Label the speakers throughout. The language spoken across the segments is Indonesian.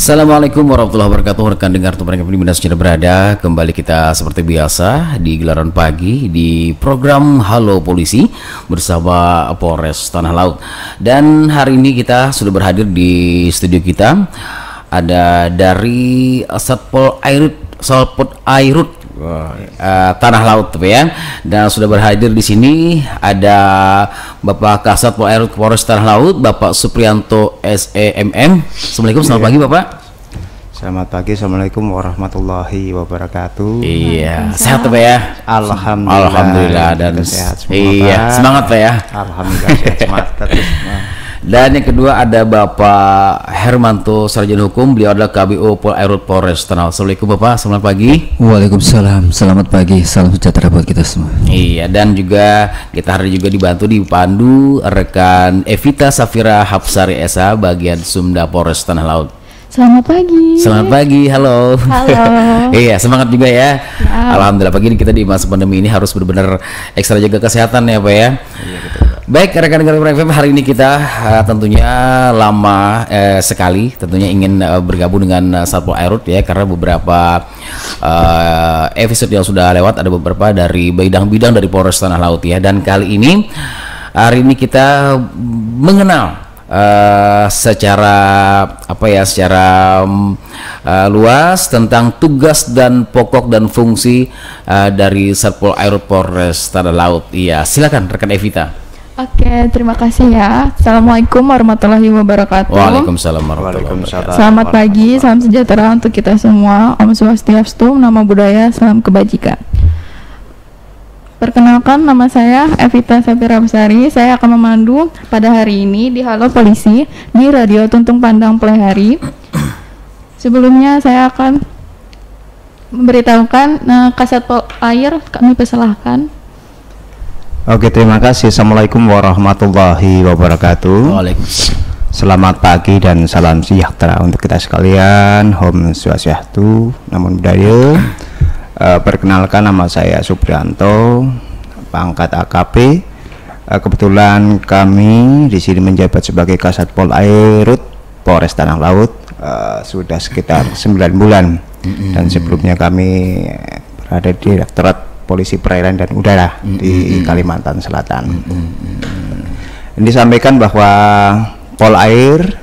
Speaker 1: Assalamualaikum warahmatullahi wabarakatuh. Rekan dengar tuh mereka dimana sudah berada, kembali kita seperti biasa di gelaran pagi di program Halo Polisi bersama Polres Tanah Laut. Dan hari ini kita sudah berhadir di studio kita ada dari Satpol Airut Tanah Laut ya, dan sudah berhadir di sini ada Bapak Kasat Pol Airut Polres Tanah Laut, Bapak Suprianto SEMM. Assalamualaikum, selamat pagi Bapak.
Speaker 2: Selamat pagi, assalamualaikum warahmatullahi wabarakatuh.
Speaker 1: Iya, sehat Pak ya?
Speaker 2: Alhamdulillah
Speaker 1: dan
Speaker 2: sehat semua.
Speaker 1: Iya,
Speaker 2: Pak.
Speaker 1: semangat Pak ya.
Speaker 2: Alhamdulillah sehat semangat terus semua.
Speaker 1: Dan yang kedua ada Bapak Hermanto Sarjana Hukum, beliau adalah KBO Pol Airut Polres Tanah Laut. Assalamualaikum Bapak, selamat pagi.
Speaker 3: Waalaikumsalam, selamat pagi, salam sejahtera buat kita semua.
Speaker 1: Iya, dan juga kita hari juga dipandu rekan Evita Safira Hapsari Esa bagian Sumda Polres Tanah Laut.
Speaker 4: Selamat pagi.
Speaker 1: Selamat pagi, halo.
Speaker 4: Halo.
Speaker 1: Iya, semangat juga ya.
Speaker 4: Ya.
Speaker 1: Alhamdulillah pagi ini kita di masa pandemi ini harus benar-benar ekstra jaga kesehatan ya Pak ya.
Speaker 2: Iya, betul.
Speaker 1: Baik, rekan-rekan FM, hari ini kita tentunya lama sekali tentunya ingin bergabung dengan Satpol Airut ya, karena beberapa episode yang sudah lewat ada beberapa dari bidang-bidang dari Polres Tanah Laut ya, dan kali ini hari ini kita mengenal secara luas tentang tugas dan pokok dan fungsi dari Satpol Airut Polres Tanah Laut. Iya, silakan rekan Evita.
Speaker 4: Oke, terima kasih ya. Assalamualaikum warahmatullahi wabarakatuh.
Speaker 1: Waalaikumsalam warahmatullahi wabarakatuh.
Speaker 4: Selamat pagi, salam sejahtera untuk kita semua. Om Swastiastu, nama budaya, salam kebajikan. Perkenalkan, nama saya Evita Safira Besari. Saya akan memandu pada hari ini di Halo Polisi di Radio Tuntung Pandang Plehari. Sebelumnya saya akan memberitahukan Kasat Pol Air, kami persilahkan.
Speaker 2: Oke, terima kasih. Assalamualaikum warahmatullahi wabarakatuh.
Speaker 1: Waalaikumsalam.
Speaker 2: Selamat pagi dan salam sejahtera untuk kita sekalian. Om Swastiastu, Namo Buddhaya. Perkenalkan, nama saya Suprianto, pangkat AKP. Kebetulan kami di sini menjabat sebagai Kasat Pol Airut Polres Tanah Laut sudah sekitar 9 bulan. Dan sebelumnya kami berada di Direktorat Polisi Perairan dan Udara di Kalimantan Selatan. Ini disampaikan bahwa Pol Air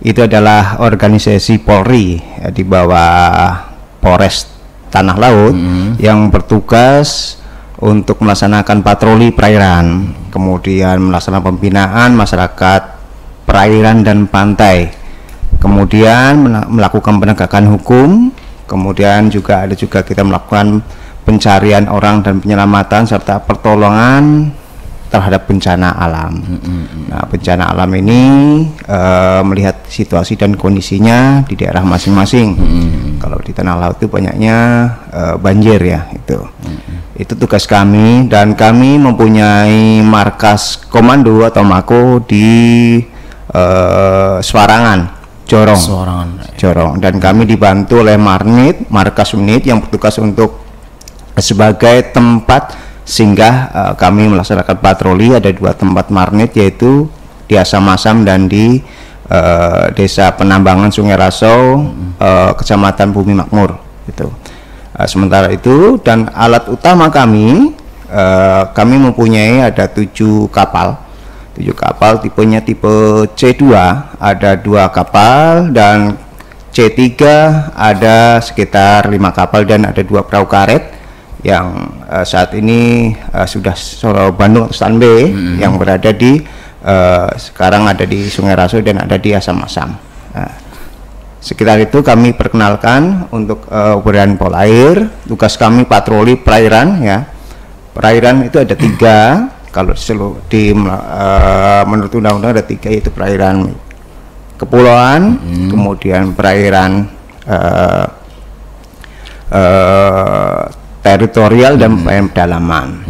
Speaker 2: itu adalah organisasi Polri di bawah Polres Tanah Laut yang bertugas untuk melaksanakan patroli perairan, kemudian melaksanakan pembinaan masyarakat perairan dan pantai, kemudian melakukan penegakan hukum, kemudian juga kita melakukan pencarian orang dan penyelamatan serta pertolongan terhadap bencana alam. Nah, bencana alam ini melihat situasi dan kondisinya di daerah masing-masing. Kalau di Tanah Laut itu banyaknya banjir ya, itu tugas kami, dan kami mempunyai markas komando atau mako di Swarangan, Jorong, dan kami dibantu oleh markas unit yang bertugas untuk sebagai tempat singgah kami melaksanakan patroli. Ada 2 tempat marnit, yaitu di Asam-Asam dan di Desa Penambangan Sungai Raso, Kecamatan Bumi Makmur itu. Sementara itu, dan alat utama kami mempunyai ada 7 kapal, tipenya tipe C2 ada 2 kapal, dan C3 ada sekitar 5 kapal, dan ada 2 perahu karet yang saat ini sudah Bandung standby, yang berada di sekarang ada di Sungai Raso dan ada di Asam-Asam. Sekitar itu kami perkenalkan untuk Badan Pol Air. Tugas kami patroli perairan ya. Perairan itu ada 3, kalau menurut undang-undang ada 3, yaitu perairan kepulauan, kemudian perairan teritorial, dan pedalaman.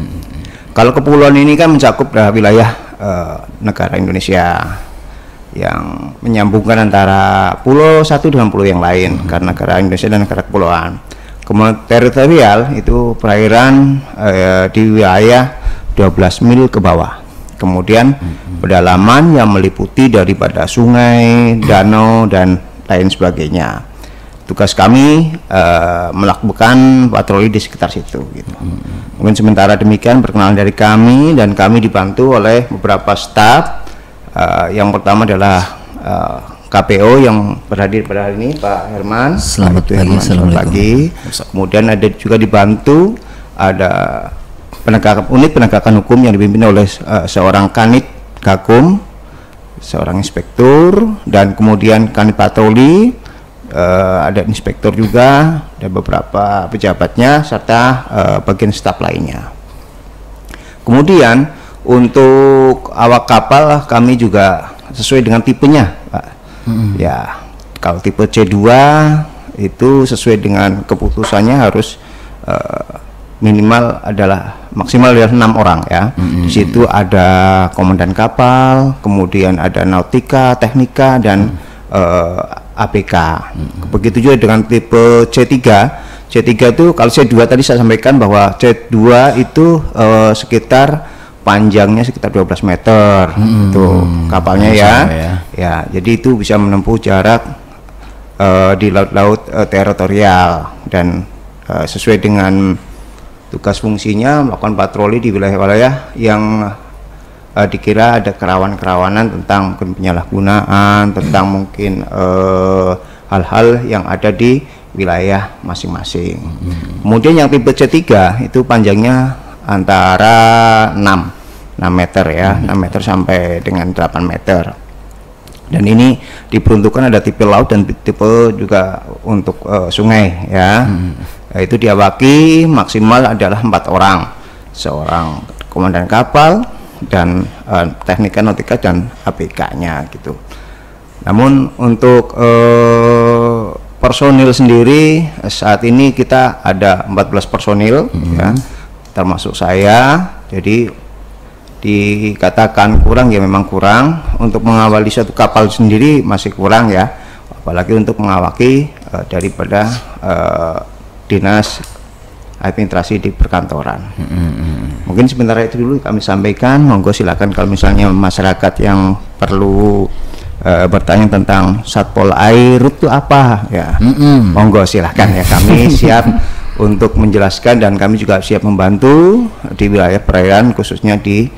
Speaker 2: Kalau kepulauan ini kan mencakup wilayah negara Indonesia yang menyambungkan antara pulau satu dengan pulau yang lain, karena negara Indonesia dan negara kepulauan. Kemudian teritorial itu perairan di wilayah 12 mil ke bawah. Kemudian pedalaman yang meliputi daripada sungai, danau, dan lain sebagainya. Tugas kami melakukan patroli di sekitar situ gitu. Mungkin sementara demikian perkenalan dari kami, dan kami dibantu oleh beberapa staf. Yang pertama adalah KPO yang berhadir pada hari ini, Pak Herman.
Speaker 3: Selamat pagi,
Speaker 2: Herman,
Speaker 3: Assalamualaikum.
Speaker 2: pagi. Kemudian ada juga dibantu ada unit penegakan hukum yang dipimpin oleh seorang kanit Gakum, seorang inspektur, dan kemudian kanit patroli, ada inspektur juga, dan beberapa pejabatnya serta bagian staf lainnya. Kemudian untuk awak kapal kami juga sesuai dengan tipenya, Pak. Ya, kalau tipe C2 itu sesuai dengan keputusannya harus minimal adalah maksimal adalah 6 orang ya. Di situ ada komandan kapal, kemudian ada nautika, teknika, dan APK. Begitu juga dengan tipe C3. C3 itu kalau C2 tadi saya sampaikan bahwa C2 itu sekitar panjangnya sekitar 12 meter itu kapalnya ya. Ya, jadi itu bisa menempuh jarak di laut-laut teritorial, dan sesuai dengan tugas fungsinya melakukan patroli di wilayah-wilayah yang dikira ada kerawanan-kerawanan tentang mungkin penyalahgunaan, tentang mungkin hal-hal yang ada di wilayah masing-masing. Kemudian yang tipe C3 itu panjangnya antara 6 meter ya, 6 meter sampai dengan 8 meter. Dan ini diperuntukkan ada tipe laut dan tipe juga untuk sungai ya. Itu diawaki maksimal adalah 4 orang, seorang komandan kapal dan teknika nautika dan APK-nya gitu. Namun untuk personil sendiri saat ini kita ada 14 personil ya, termasuk saya. Jadi dikatakan kurang ya memang kurang. Untuk mengawali satu kapal sendiri masih kurang ya, apalagi untuk mengawaki daripada dinas administrasi di perkantoran. Mungkin sementara itu dulu kami sampaikan. Monggo silakan kalau misalnya masyarakat yang perlu bertanya tentang Satpol Air itu apa ya, monggo silakan ya, kami siap untuk menjelaskan, dan kami juga siap membantu di wilayah perairan, khususnya di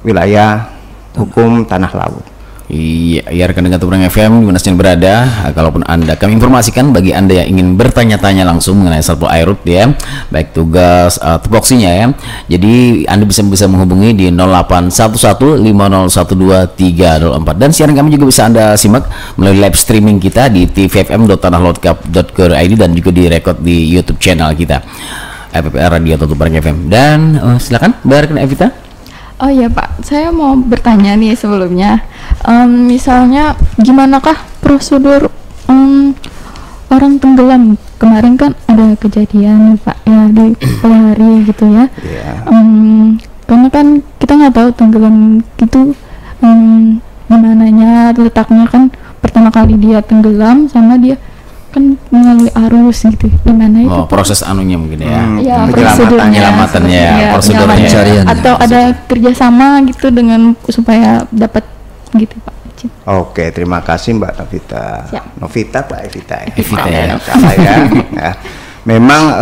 Speaker 2: wilayah hukum tanah laut.
Speaker 1: Iya, ya rekan dengar Tubrang FM di mana saja berada, kalaupun Anda kami informasikan bagi Anda yang ingin bertanya-tanya langsung mengenai Satpol Air ya, baik tugas tupoksinya ya. Jadi Anda bisa menghubungi di 0811501234, dan siaran kami juga bisa Anda simak melalui live streaming kita di tvfm.tanahlautcup.co.id, dan juga direkod di YouTube channel kita FPR Radio Tubrang FM. Dan silakan Mbak Evita.
Speaker 4: Oh iya Pak, saya mau bertanya nih sebelumnya, misalnya gimanakah prosedur orang tenggelam? Kemarin kan ada kejadian nih Pak ya di pelari gitu ya. Karena kan kita nggak tahu tenggelam gitu dimananya letaknya, kan pertama kali dia tenggelam sama dia kan melalui arus gitu, gimana itu
Speaker 1: proses anunya mungkin ya,
Speaker 4: penyelamatannya ya,
Speaker 1: prosedurnya
Speaker 3: pencarian
Speaker 4: atau ada kerjasama gitu dengan supaya dapat gitu Pak.
Speaker 2: Oke, terima kasih Mbak Novita. Novita Pak Evita ya.
Speaker 1: Evita ya.
Speaker 2: Ya. Memang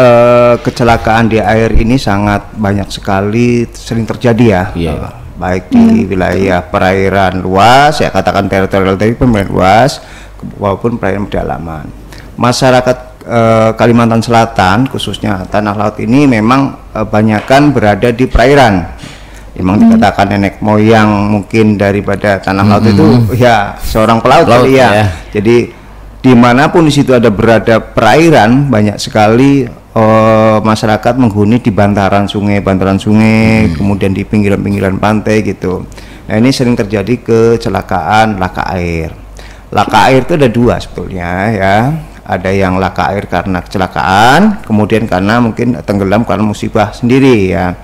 Speaker 2: kecelakaan di air ini sangat banyak sekali, sering terjadi ya. Baik di wilayah perairan luas, ya katakan teritorial tadi, perairan luas maupun perairan pedalaman. Masyarakat Kalimantan Selatan, khususnya tanah laut ini memang banyakkan berada di perairan. Memang dikatakan nenek moyang mungkin daripada tanah laut itu ya seorang pelaut kali ya. Jadi dimanapun di situ ada berada perairan, banyak sekali masyarakat menghuni di bantaran sungai, kemudian di pinggiran-pinggiran pantai gitu. Nah ini sering terjadi kecelakaan laka air. Laka air itu ada dua sebetulnya ya. Ada yang laka air karena kecelakaan, kemudian karena mungkin tenggelam karena musibah sendiri ya.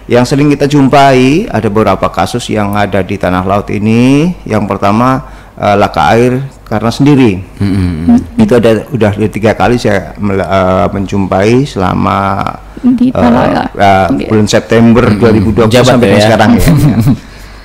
Speaker 2: Yang sering kita jumpai ada beberapa kasus yang ada di tanah laut ini. Yang pertama laka air karena sendiri. Itu udah 3 kali saya menjumpai selama bulan September 2020 sampai sekarang ya.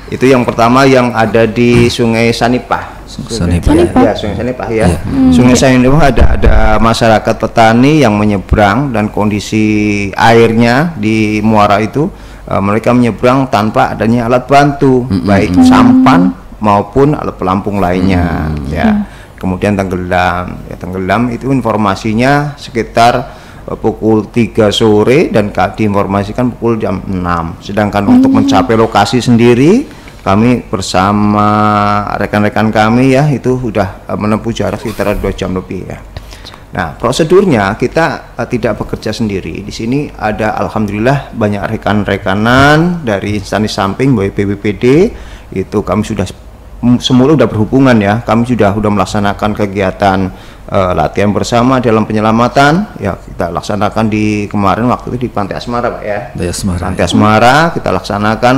Speaker 2: Itu yang pertama yang ada di Sungai Sanipah
Speaker 3: Sanipah.
Speaker 2: Ya, Sungai Sanipah ya. Sungai Sanipah ada masyarakat petani yang menyeberang dan kondisi airnya di muara itu mereka menyeberang tanpa adanya alat bantu, baik sampan maupun alat pelampung lainnya. Ya. Kemudian tenggelam. Ya, tenggelam itu informasinya sekitar pukul 3 sore dan diinformasikan pukul jam 6. Sedangkan untuk mencapai lokasi sendiri kami bersama rekan-rekan kami ya itu sudah menempuh jarak sekitar 2 jam lebih ya. Nah, prosedurnya kita tidak bekerja sendiri. Di sini ada alhamdulillah banyak rekan-rekanan dari instansi samping baik BPBD itu kami sudah semula sudah berhubungan ya. Kami sudah melaksanakan kegiatan latihan bersama dalam penyelamatan ya, kita laksanakan di kemarin waktu itu di Pantai Asmara Pak ya. Pantai Asmara kita laksanakan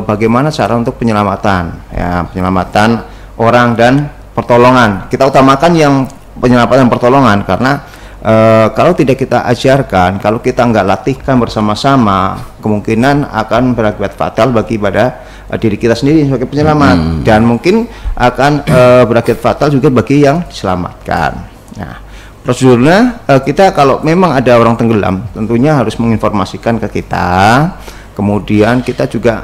Speaker 2: bagaimana cara untuk penyelamatan ya, penyelamatan orang dan pertolongan. Kita utamakan yang penyelamatan dan pertolongan karena kalau tidak kita ajarkan, kalau kita nggak latihkan bersama-sama, kemungkinan akan berakibat fatal pada diri kita sendiri sebagai penyelamat dan mungkin akan berakibat fatal juga bagi yang diselamatkan. Nah, prosedurnya kita kalau memang ada orang tenggelam, tentunya harus menginformasikan ke kita. Kemudian kita juga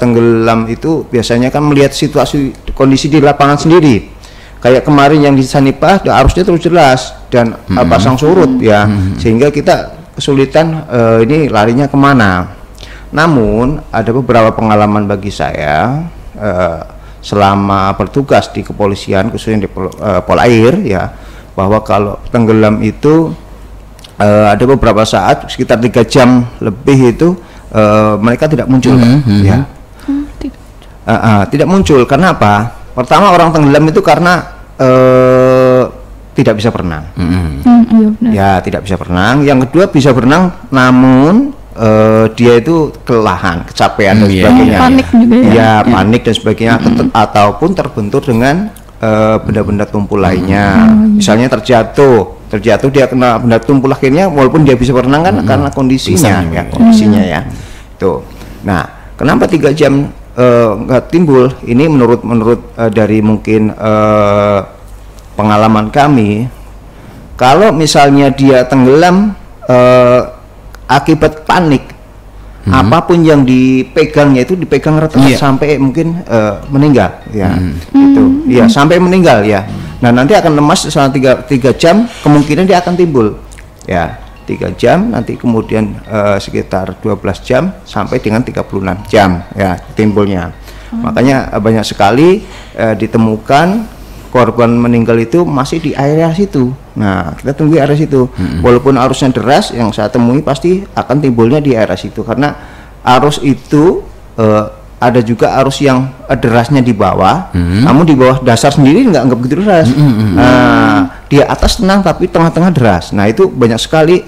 Speaker 2: tenggelam itu biasanya kan melihat situasi kondisi di lapangan sendiri. Kayak kemarin yang di Sanipah arusnya terus jelas dan pasang surut ya, sehingga kita kesulitan ini larinya kemana. Namun ada beberapa pengalaman bagi saya selama bertugas di kepolisian khususnya di Polair ya, bahwa kalau tenggelam itu ada beberapa saat sekitar 3 jam lebih itu mereka tidak muncul ya. Tidak muncul karena apa? Pertama orang tenggelam itu karena tidak bisa berenang. Ya tidak bisa berenang. Yang kedua bisa berenang namun dia itu kelelahan, kecapean dan sebagainya.
Speaker 4: Panik juga ya.
Speaker 2: Ya panik dan sebagainya ataupun terbentur dengan benda-benda tumpul lainnya. Misalnya terjatuh dia kena benda tumpul akhirnya walaupun dia bisa berenang kan karena kondisinya ya. Tuh. Nah, kenapa 3 jam nggak timbul? Ini menurut dari mungkin pengalaman kami, kalau misalnya dia tenggelam akibat panik, apapun yang dipegangnya itu dipegang rata sampai mungkin meninggal ya. Itu ya sampai meninggal ya. Nah nanti akan lemas selama 3 jam, kemungkinan dia akan timbul ya. 3 jam nanti kemudian sekitar 12 jam sampai dengan 36 jam ya timbulnya. Makanya banyak sekali ditemukan korban meninggal itu masih di area situ. Nah kita tunggu area situ walaupun arusnya deras, yang saya temui pasti akan timbulnya di area situ karena arus itu ada juga arus yang derasnya di bawah, namun di bawah dasar sendiri nggak begitu deras. Di atas tenang tapi tengah-tengah deras. Nah itu banyak sekali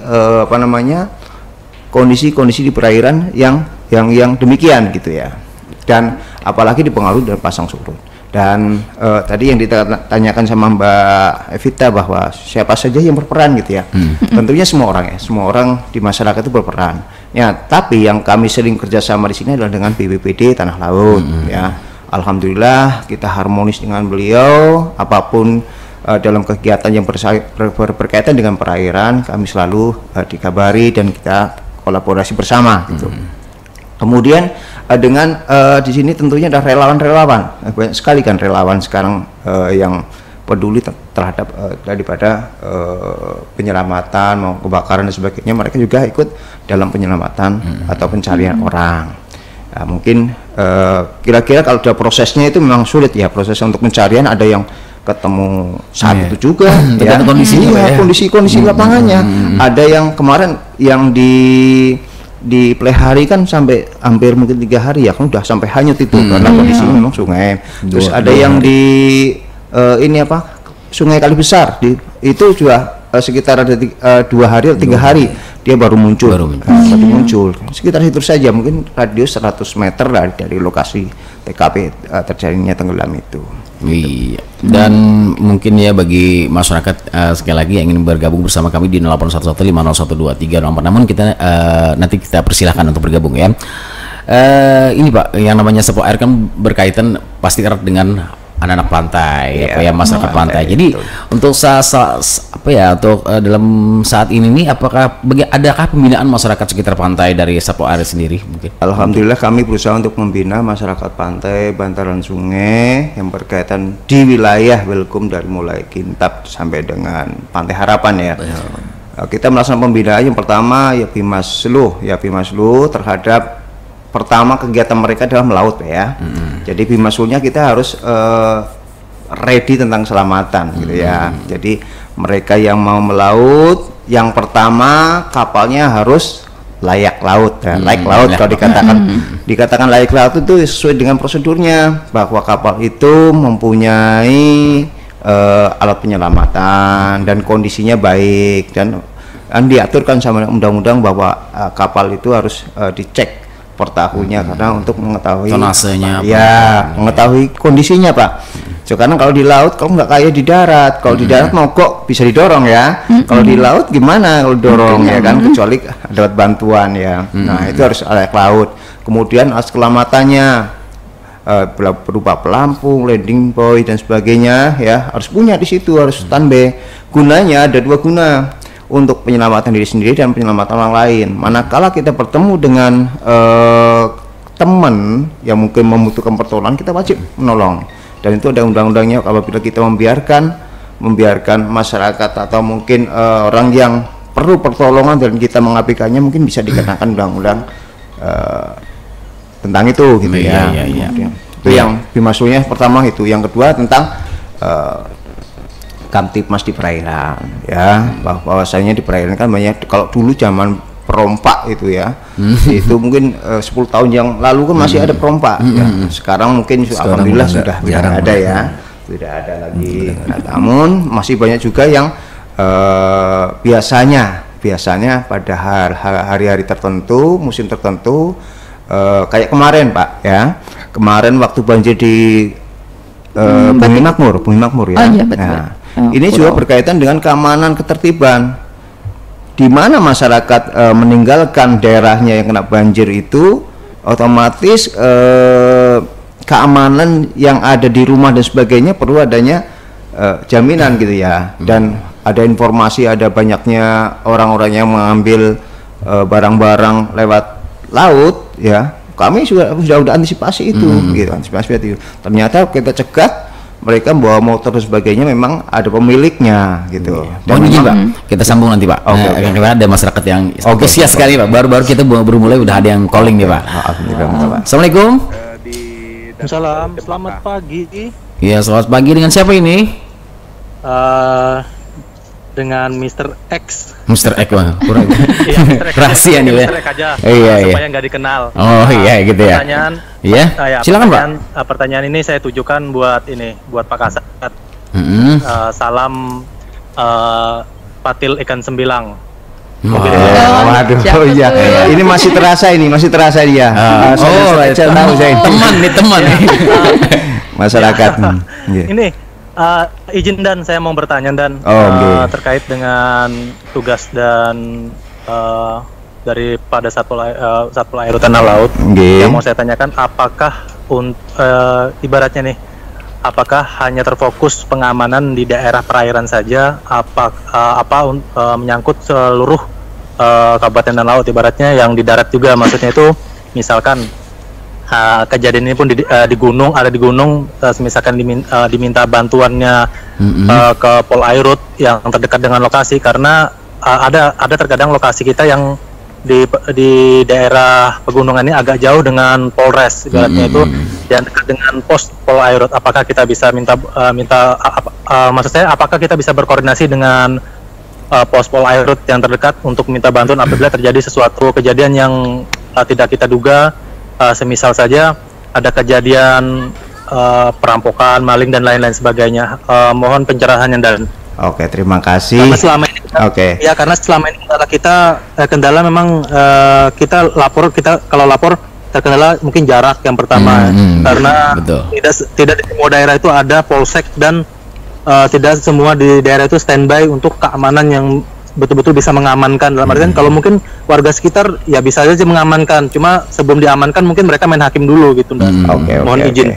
Speaker 2: kondisi-kondisi di perairan yang demikian gitu ya. Dan apalagi dipengaruhi dengan pasang surut. Dan tadi yang ditanyakan sama Mbak Evita bahwa siapa saja yang berperan gitu ya. Tentunya semua orang di masyarakat itu berperan. Ya, tapi yang kami sering kerjasama di sini adalah dengan BPBD Tanah Laut ya. Alhamdulillah kita harmonis dengan beliau, apapun dalam kegiatan yang berkaitan dengan perairan kami selalu dikabari dan kita kolaborasi bersama gitu. Kemudian dengan di sini tentunya ada relawan-relawan, banyak sekali kan relawan sekarang yang peduli terhadap daripada penyelamatan, mau kebakaran dan sebagainya, mereka juga ikut dalam penyelamatan atau pencarian orang. Nah, mungkin kira-kira kalau ada prosesnya itu memang sulit ya, proses untuk pencarian ada yang ketemu saat itu juga ya, kondisi lapangannya. Ada yang kemarin yang dipelihari kan sampai hampir mungkin 3 hari ya, kan udah sampai hanyut itu karena kondisinya memang sungai. Terus ada yang di Sungai Kali Besar itu juga sekitar ada 2 hari atau 3 hari dia baru muncul. Sekitar itu saja, mungkin radius 100 meter dari lokasi TKP terjadinya tenggelam itu.
Speaker 1: Iya. Dan mungkin ya bagi masyarakat sekali lagi yang ingin bergabung bersama kami di 0811501234, namun kita nanti kita persilahkan untuk bergabung ya. Ini Pak, yang namanya sepo air kan berkaitan pasti erat dengan anak-anak pantai,
Speaker 2: Iya,
Speaker 1: masyarakat pantai. Jadi
Speaker 2: betul.
Speaker 1: untuk untuk dalam saat ini nih, apakah adakah pembinaan masyarakat sekitar pantai dari Satpol AIR sendiri mungkin?
Speaker 2: Alhamdulillah kami berusaha untuk membina masyarakat pantai, bantaran sungai yang berkaitan di wilayah Welcome dari mulai Kintab sampai dengan Pantai Harapan ya. Kita melaksanakan pembinaan yang pertama ya Bimaslu terhadap pertama kegiatan mereka adalah melaut ya. Jadi Bimaslunya kita harus ready tentang keselamatan gitu ya. Jadi mereka yang mau melaut, yang pertama kapalnya harus layak laut ya. Layak laut kalau dikatakan layak laut itu sesuai dengan prosedurnya, bahwa kapal itu mempunyai alat penyelamatan dan kondisinya baik, dan diaturkan sama undang-undang bahwa kapal itu harus dicek per tahunnya karena untuk mengetahui
Speaker 1: tonasenya,
Speaker 2: mengetahui kondisinya Pak. Karena kalau di laut kalau nggak kayak di darat, kalau di darat mogok bisa didorong ya, kalau di laut gimana kalau didorong ya kan, kecuali dapat bantuan ya. Nah itu harus layak laut. Kemudian alat selamatannya berupa pelampung, landing buoy dan sebagainya ya, harus punya di situ, harus standby. Gunanya ada 2 guna, untuk penyelamatan diri sendiri dan penyelamatan orang lain. Manakala kita bertemu dengan teman yang mungkin membutuhkan pertolongan, kita wajib menolong. Dan itu ada undang-undangnya. Apabila kita membiarkan masyarakat atau mungkin orang yang perlu pertolongan dan kita mengabaikannya, mungkin bisa dikenakan undang-undang tentang itu gitu ya. Itu yang Bimaslunya pertama itu. Yang kedua tentang Kamtipmas di perairan ya, bahwasanya di perairan kan banyak, kalau dulu zaman perompak itu ya, itu mungkin 10 tahun yang lalu kan masih ada perompak ya. Sekarang mungkin alhamdulillah sudah tidak ada ya, tidak ada lagi. Namun masih banyak juga yang biasanya pada hari-hari tertentu, musim tertentu, kayak kemarin Pak ya, kemarin waktu banjir di Bumi Makmur ya. Nah, ini juga berkaitan dengan keamanan ketertiban, di mana masyarakat meninggalkan daerahnya yang kena banjir itu, otomatis keamanan yang ada di rumah dan sebagainya perlu adanya jaminan gitu ya. Dan ada informasi ada banyaknya orang-orang yang mengambil barang-barang lewat laut ya. Kami sudah antisipasi itu gitu, antisipasi itu. Ternyata kita cegah mereka bawa motor dan sebagainya, memang ada pemiliknya gitu.
Speaker 1: Dan ini Pak, kita sambung nanti Pak. Karena ada masyarakat yang antusias sekali Pak. Baru-baru kita baru mulai udah ada yang calling nih Pak. Assalamualaikum.
Speaker 5: Salam, selamat pagi.
Speaker 1: Iya, selamat pagi. Dengan siapa ini?
Speaker 5: Dengan Mr. X.
Speaker 1: Mr. X Bang. Kurang.
Speaker 5: Iya, Mr. X.
Speaker 1: Rahasia nih ya.
Speaker 5: Mr. X aja.
Speaker 1: Iya.
Speaker 5: Supaya nggak dikenal.
Speaker 1: Oh iya gitu ya.
Speaker 5: Pertanyaan.
Speaker 1: Iya. Silakan Pak.
Speaker 5: Pertanyaan ini saya tujukan buat Pak Kasat. Salam Patil ikan sembilang.
Speaker 2: Waduh, iya. Ini masih terasa dia. Saya tahu saya.
Speaker 1: Teman nih.
Speaker 2: Masyarakat.
Speaker 5: Ini izin dan saya mau bertanya dan terkait dengan tugas dan daripada Satpol Air Tanah Laut. Yang mau saya tanyakan, apakah ibaratnya nih, apakah hanya terfokus pengamanan di daerah perairan saja, menyangkut seluruh kabupaten dan laut, ibaratnya yang di darat juga, maksudnya itu misalkan kejadian ini pun di gunung, misalkan diminta bantuannya ke Polairut yang terdekat dengan lokasi, karena ada terkadang lokasi kita yang di daerah pegunungan ini agak jauh dengan Polres, ibaratnya itu dan dekat dengan pos Polairut. Apakah kita bisa maksud saya, apakah kita bisa berkoordinasi dengan pos Polairut yang terdekat untuk minta bantuan apabila terjadi sesuatu kejadian yang tidak kita duga? Semisal saja ada kejadian perampokan, maling dan lain-lain sebagainya. Mohon pencerahannya dan.
Speaker 2: Oke, terima kasih.
Speaker 5: Karena selama ini karena selama ini kendala memang kita kalau lapor terkendala mungkin jarak yang pertama, karena tidak di semua daerah itu ada polsek dan tidak semua di daerah itu standby untuk keamanan yang betul-betul bisa mengamankan. Dalam artian kalau mungkin warga sekitar ya bisa aja mengamankan, cuma sebelum diamankan mungkin mereka main hakim dulu gitu.
Speaker 2: Oke,
Speaker 5: mohon izin.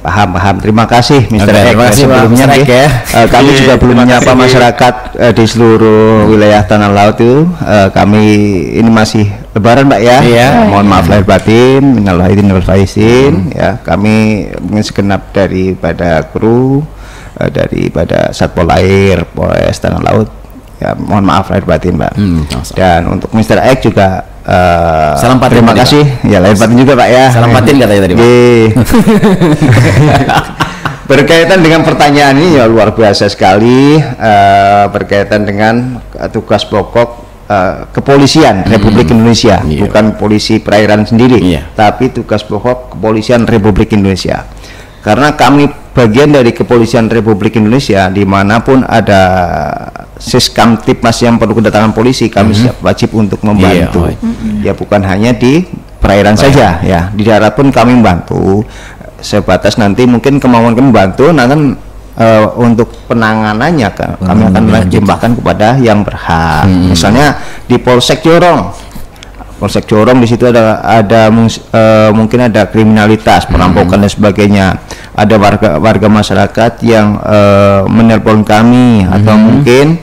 Speaker 2: Paham. Terima kasih Mr. Ek.
Speaker 1: Terima kasih
Speaker 2: Sebelumnya
Speaker 1: Pak
Speaker 2: nih, kami juga belum menyapa masyarakat di seluruh wilayah Tanah Laut itu. Kami ini masih Lebaran, Pak ya.
Speaker 1: Iya.
Speaker 2: Mohon maaf lahir batin, minal aidin wal faizin. Ya, kami mungkin segenap daripada kru, daripada Satpol Air Polres Tanah Laut. Ya, mohon maaf lahir batin, Pak. Dan untuk Mr. Ek juga
Speaker 1: salam patin
Speaker 2: terima
Speaker 1: tadi,
Speaker 2: kasih.
Speaker 1: Pak.
Speaker 2: Ya, lahir batin juga, Pak ya.
Speaker 1: Salam patin katanya tadi, Pak.
Speaker 2: Berkaitan dengan pertanyaan ini ya luar biasa sekali, berkaitan dengan tugas pokok kepolisian Republik Indonesia, bukan polisi perairan sendiri, tapi tugas pokok kepolisian Republik Indonesia. Karena kami bagian dari kepolisian Republik Indonesia, dimanapun ada Siskamtipmas yang perlu kedatangan polisi, kami siap wajib untuk membantu. Ya bukan hanya di perairan saja, ya di darat pun kami membantu. Sebatas nanti mungkin kemauan kami membantu, nanti untuk penanganannya kami akan menjembahkan kepada yang berhak. Misalnya di Polsek Jorong di situ ada mungkin ada kriminalitas, perampokan dan sebagainya. Ada warga masyarakat yang menelpon kami atau mungkin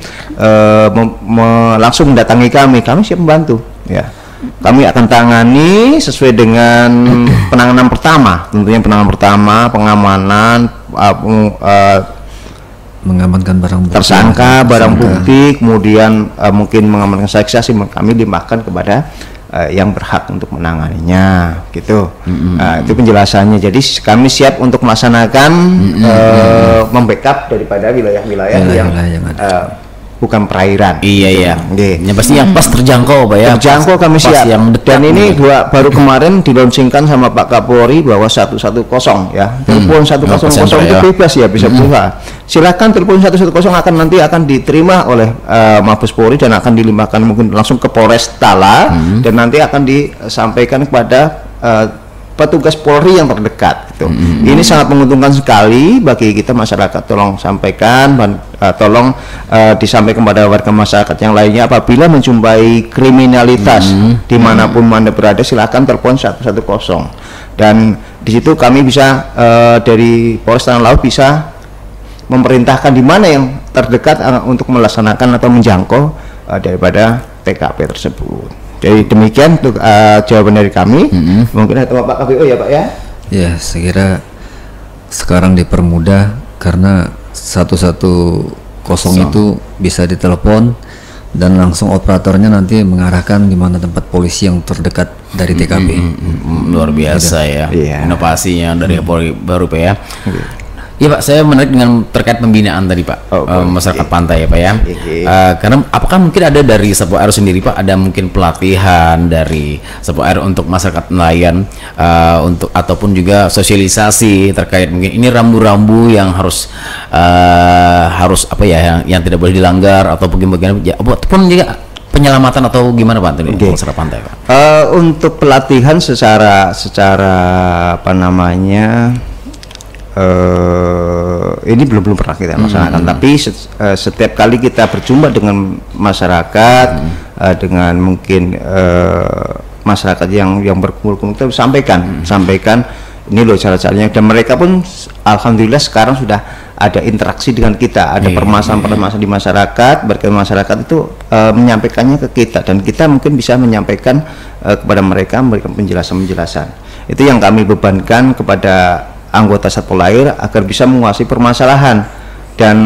Speaker 2: langsung mendatangi kami siap membantu. Ya, kami akan tangani sesuai dengan penanganan pertama. Tentunya penanganan pertama, pengamanan,
Speaker 3: mengamankan barang bukti,
Speaker 2: tersangka, barang bukti, kemudian mungkin mengamankan saksi, kami limpahkan kepada yang berhak untuk menanganinya, gitu. Itu penjelasannya. Jadi kami siap untuk melaksanakan membackup daripada wilayah-wilayah yang bukan perairan.
Speaker 1: Iya. Yang pasti yang pas terjangkau, Pak ya.
Speaker 2: Terjangkau kami siap.
Speaker 1: Yang dekat.
Speaker 2: Dan ini baru kemarin dilaunchingkan sama Pak Kapolri bahwa 110 ya. Telepon 110 itu bebas ya, bisa buka. Silakan telepon 110 akan diterima oleh Mabes Polri dan akan dilimpahkan mungkin langsung ke Polres Tala dan nanti akan disampaikan kepada petugas Polri yang terdekat gitu. Ini sangat menguntungkan sekali bagi kita masyarakat. Tolong sampaikan tolong disampaikan kepada warga masyarakat yang lainnya apabila menjumpai kriminalitas dimanapun Anda berada, silakan telepon 110 dan di situ kami bisa dari Polres Tanah Laut bisa memerintahkan di mana yang terdekat untuk melaksanakan atau menjangkau daripada TKP tersebut. Jadi demikian untuk jawaban dari kami. Mungkin ada Pak KPO ya Pak ya?
Speaker 3: Ya, saya kira sekarang dipermudah karena 110 itu bisa ditelepon dan langsung operatornya nanti mengarahkan di mana tempat polisi yang terdekat dari TKP.
Speaker 1: Luar biasa ya, inovasinya dari Polri baru Pak ya. Iya Pak, saya menarik dengan terkait pembinaan tadi Pak, masyarakat pantai ya Pak ya. Karena apakah mungkin ada dari Satpol Air sendiri Pak, ada mungkin pelatihan dari Satpol Air untuk masyarakat nelayan untuk ataupun juga sosialisasi terkait mungkin ini rambu-rambu yang harus apa ya yang tidak boleh dilanggar atau bagaimana ya, ataupun juga penyelamatan atau gimana Pak tadi masyarakat pantai Pak?
Speaker 2: Untuk pelatihan secara apa namanya ini belum pernah kita laksanakan, tapi setiap kali kita berjumpa dengan masyarakat, dengan mungkin masyarakat yang berkumpul kita sampaikan ini loh cara-caranya, dan mereka pun alhamdulillah sekarang sudah ada interaksi dengan kita, ada permasalahan di masyarakat, berkaitan masyarakat itu menyampaikannya ke kita dan kita mungkin bisa menyampaikan kepada mereka, memberikan penjelasan. Itu yang kami bebankan kepada anggota Satpol Air agar bisa menguasai permasalahan. Dan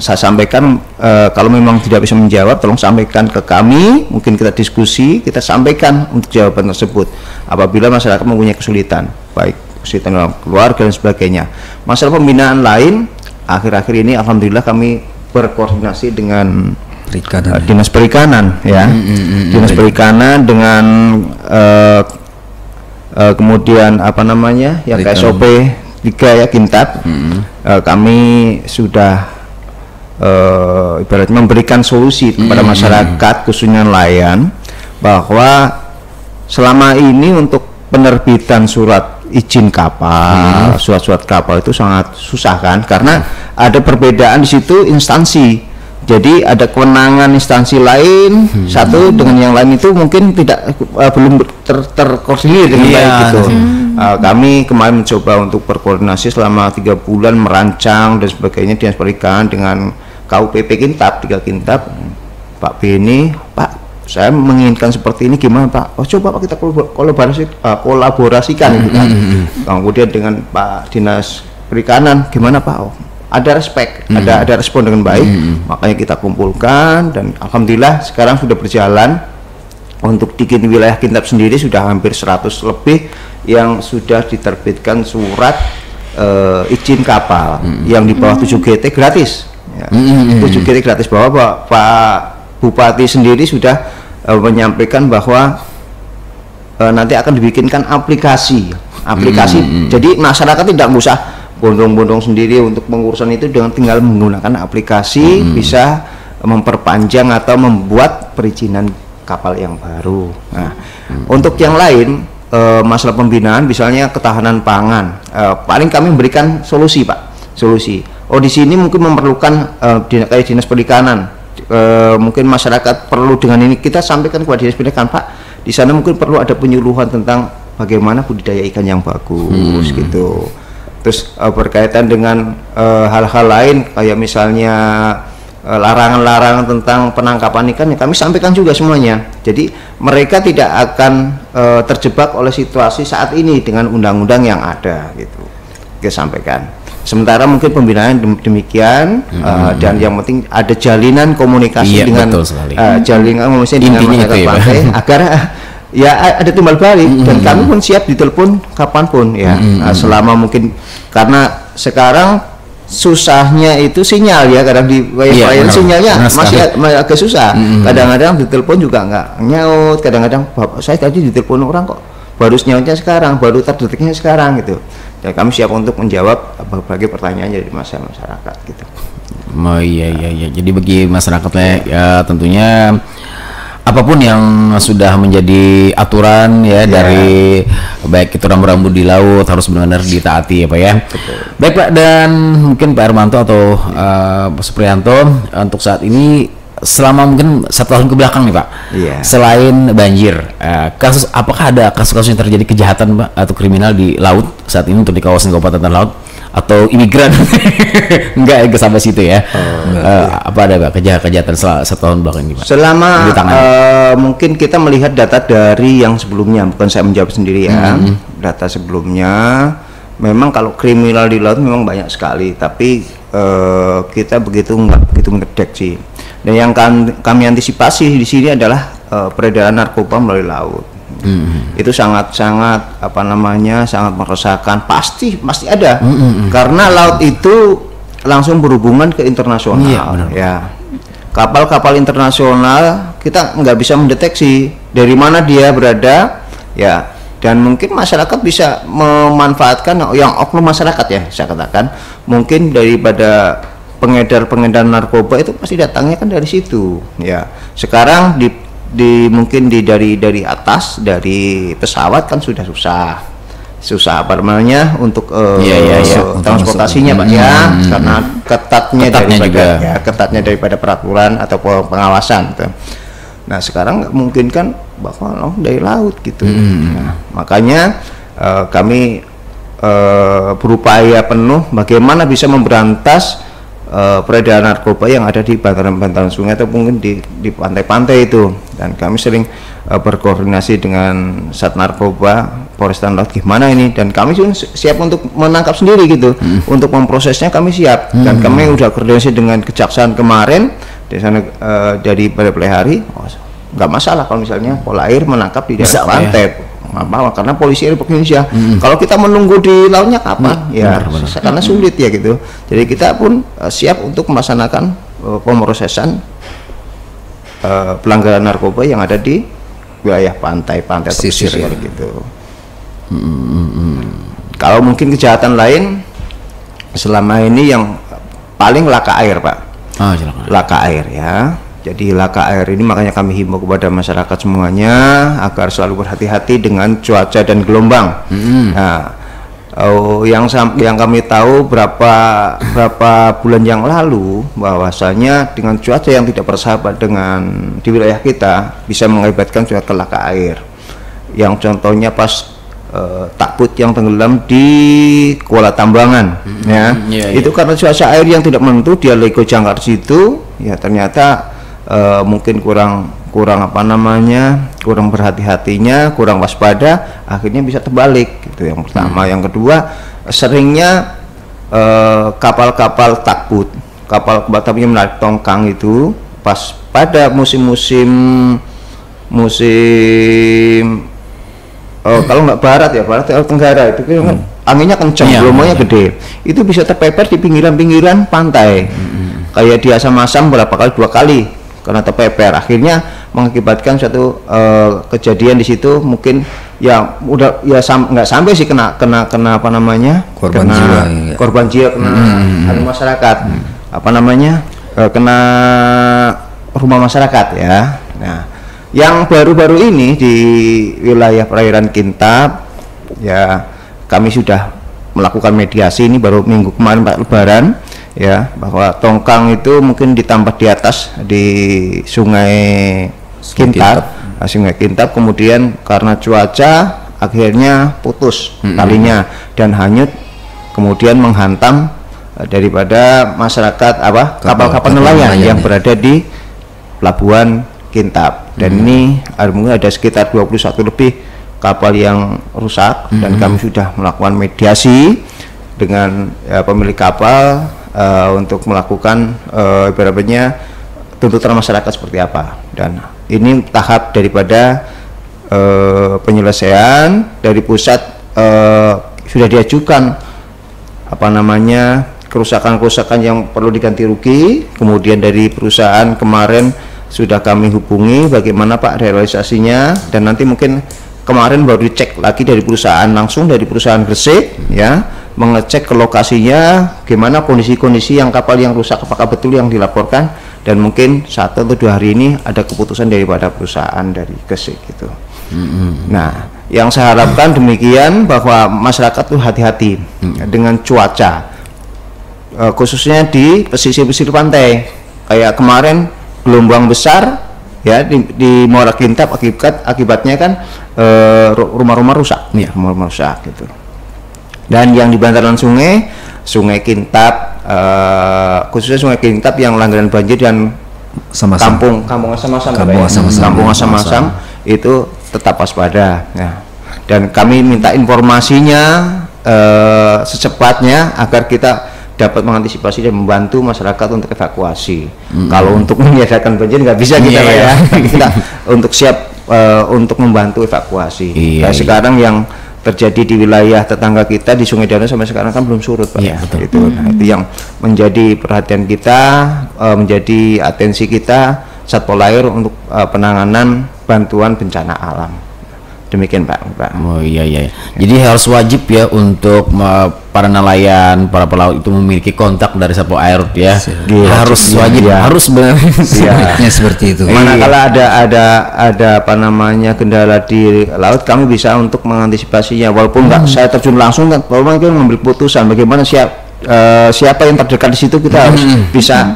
Speaker 2: saya sampaikan kalau memang tidak bisa menjawab, tolong sampaikan ke kami, mungkin kita diskusi, kita sampaikan untuk jawaban tersebut apabila masyarakat mempunyai kesulitan, baik kesulitan dalam keluarga dan sebagainya. Masalah pembinaan lain akhir-akhir ini alhamdulillah kami berkoordinasi dengan Dinas Perikanan ya. Dinas Perikanan dengan kemudian apa namanya yang SOP 3 ya Kintab. Kami sudah ibaratnya memberikan solusi kepada masyarakat khususnya nelayan bahwa selama ini untuk penerbitan surat izin kapal, surat-surat kapal itu sangat susah kan, karena ada perbedaan di situ instansi. Jadi ada kewenangan instansi lain satu dengan yang lain itu mungkin tidak belum terkoordinir dengan baik gitu. Kami kemarin mencoba untuk berkoordinasi selama 3 bulan merancang dan sebagainya dinas perikanan dengan KUPP Kintab 3 Kintab. Pak Beni, Pak saya menginginkan seperti ini gimana Pak? Oh coba Pak kita kolaborasikan gitu kan. Kemudian dengan Pak Dinas Perikanan gimana Pak? Oh, ada respect, ada respon dengan baik, makanya kita kumpulkan dan alhamdulillah sekarang sudah berjalan. Untuk di wilayah Kintab sendiri sudah hampir 100 lebih yang sudah diterbitkan surat izin kapal yang di bawah 7 GT gratis. Ya. 7 GT gratis, bahwa Pak Bupati sendiri sudah menyampaikan bahwa nanti akan dibikinkan aplikasi. Jadi masyarakat tidak usah bondong-bondong sendiri untuk pengurusan itu, dengan tinggal menggunakan aplikasi bisa memperpanjang atau membuat perizinan kapal yang baru. Nah, untuk yang lain masalah pembinaan misalnya ketahanan pangan, paling kami memberikan solusi Pak, solusi. Oh di sini mungkin memerlukan kayak dinas perikanan, mungkin masyarakat perlu dengan ini, kita sampaikan kepada dinas perikanan Pak, di sana mungkin perlu ada penyuluhan tentang bagaimana budidaya ikan yang bagus gitu. Terus berkaitan dengan hal-hal lain kayak misalnya larangan-larangan tentang penangkapan ikan, ya kami sampaikan juga semuanya. Jadi mereka tidak akan terjebak oleh situasi saat ini dengan undang-undang yang ada gitu. Kita sampaikan. Sementara mungkin pembinaan demikian, dan yang penting ada jalinan komunikasi dengan jalinan komunikasi dengan masyarakat pantai agar ya ada timbal balik, dan kami pun siap ditelepon kapanpun ya. Selama mungkin, karena sekarang susahnya itu sinyal ya, kadang di layan sinyalnya masih agak susah. Kadang-kadang ditelepon juga nggak nyaut, kadang-kadang Bapak saya tadi ditelepon orang kok baru nyautnya sekarang, baru terdeteknya sekarang gitu. Dan kami siap untuk menjawab berbagai pertanyaan dari masyarakat gitu.
Speaker 1: Oh iya. Jadi bagi masyarakatnya ya tentunya apapun yang sudah menjadi aturan ya dari baik itu rambu-rambu di laut harus benar-benar ditaati ya Pak ya.
Speaker 2: Betul.
Speaker 1: Baik Pak, dan mungkin Pak Hermanto atau Pak Suprianto untuk saat ini selama mungkin 1 tahun ke belakang nih Pak, selain banjir, apakah ada kasus-kasus yang terjadi kejahatan Pak atau kriminal di laut saat ini untuk di kawasan Kabupaten Tanah Laut atau imigran? Enggak sampai situ ya. Apa ada Pak kejahatan selama 1 tahun belakang ini Pak?
Speaker 2: Selama mungkin kita melihat data dari yang sebelumnya, bukan saya menjawab sendiri ya. Data sebelumnya memang kalau kriminal di laut memang banyak sekali, tapi kita nggak begitu mendeteksi. Dan yang kami antisipasi di sini adalah peredaran narkoba melalui laut. Itu sangat sangat meresahkan, pasti ada. Karena laut itu langsung berhubungan ke internasional. Ya, kapal-kapal internasional kita nggak bisa mendeteksi dari mana dia berada ya, dan mungkin masyarakat bisa memanfaatkan yang oknum masyarakat ya, saya katakan mungkin daripada pengedar narkoba itu pasti datangnya kan dari situ ya. Sekarang mungkin dari atas, dari pesawat kan sudah susah apa namanya untuk transportasinya Pak ya, karena ketatnya daripada peraturan atau pengawasan gitu. Nah sekarang mungkin kan bahwa dari laut gitu. Nah, makanya kami berupaya penuh bagaimana bisa memberantas peredaran narkoba yang ada di bantaran-bantaran sungai atau mungkin di pantai-pantai itu. Dan kami sering berkoordinasi dengan Sat Narkoba Polres Tanah Laut gimana ini, dan kami pun siap untuk menangkap sendiri gitu. Untuk memprosesnya kami siap, dan kami udah koordinasi dengan kejaksaan kemarin di sana dari pada hari. Nggak masalah kalau misalnya Polair menangkap di daerah pantai. Karena polisi Republik Indonesia. Kalau kita menunggu di lautnya kapan? Karena sulit ya gitu. Jadi kita pun siap untuk melaksanakan pemrosesan pelanggaran narkoba yang ada di wilayah pantai-pantai atau pesisir gitu. Kalau mungkin kejahatan lain selama ini yang paling laka air Pak. Laka air ya. Jadi laka air ini makanya kami himbau kepada masyarakat semuanya agar selalu berhati-hati dengan cuaca dan gelombang. Nah, yang kami tahu berapa bulan yang lalu bahwasanya dengan cuaca yang tidak bersahabat dengan di wilayah kita bisa mengakibatkan suatu kelaka air. Yang contohnya pas takbut yang tenggelam di Kuala Tambangan, itu karena cuaca air yang tidak menentu, dia lego jangkar situ, ya ternyata mungkin kurang berhati-hatinya, kurang waspada, akhirnya bisa terbalik. Itu yang pertama. Yang kedua, seringnya kapal-kapal takbut, kapal-kapal yang menarik tongkang itu pas pada musim kalau nggak barat tenggara itu kan anginnya kencang, gelombangnya gede, itu bisa terpepet di pinggiran-pinggiran pantai. Kayak di Asam-Asam dua kali karena terpepet, akhirnya mengakibatkan suatu kejadian di situ. Mungkin ya udah ya nggak sampai sih kena apa namanya korban jiwa kena masyarakat kena rumah masyarakat ya. Nah, yang baru-baru ini di wilayah perairan Kintab ya, kami sudah melakukan mediasi ini baru minggu kemarin Pak Lebaran ya, bahwa tongkang itu mungkin ditambah di atas di Sungai Kintab, kemudian karena cuaca akhirnya putus talinya dan hanyut, kemudian menghantam daripada masyarakat kapal-kapal nelayan yang berada di pelabuhan Kintab. Dan ini mungkin ada sekitar 21 lebih kapal yang rusak, dan kami sudah melakukan mediasi dengan pemilik kapal untuk melakukan ibaratnya tuntutan masyarakat seperti apa. Dan ini tahap daripada penyelesaian dari pusat, sudah diajukan kerusakan yang perlu diganti rugi. Kemudian dari perusahaan kemarin sudah kami hubungi bagaimana Pak realisasinya, dan nanti mungkin kemarin baru dicek lagi dari perusahaan, langsung dari perusahaan Gresik ya, mengecek ke lokasinya gimana kondisi yang kapal yang rusak, apakah betul yang dilaporkan, dan mungkin 1 atau 2 hari ini ada keputusan daripada perusahaan dari Gresik gitu. Nah, yang saya harapkan demikian, bahwa masyarakat tuh hati-hati dengan cuaca, khususnya di pesisir pantai. Kayak kemarin gelombang besar ya di Muara Kintab, akibatnya kan rumah-rumah rusak, rumah rusak gitu. Dan yang di bantaran Sungai Kintab, khususnya Sungai Kintab yang langganan banjir dan kampung Asam-Asam itu tetap waspada ya. Dan kami minta informasinya secepatnya agar kita dapat mengantisipasi dan membantu masyarakat untuk evakuasi. Kalau untuk menyiapkan banjir nggak bisa kita ya. Kita untuk siap untuk membantu evakuasi. Sekarang yang terjadi di wilayah tetangga kita di Sungai Danau sampai sekarang kan belum surut, Pak. Itu. Nah, itu yang menjadi perhatian kita, menjadi atensi kita Satpol Air untuk penanganan bantuan bencana alam. Demikian Pak.
Speaker 1: Oh iya. Jadi harus wajib ya untuk para nelayan, para pelaut itu memiliki kontak dari Satpol Air ya. Harus wajib, harus benar.
Speaker 3: Ya, seperti itu.
Speaker 2: Manakala ada kendala di laut, kami bisa untuk mengantisipasinya, walaupun nggak saya terjun langsung kan, walaupun kita mengambil putusan bagaimana siapa yang terdekat di situ, kita harus bisa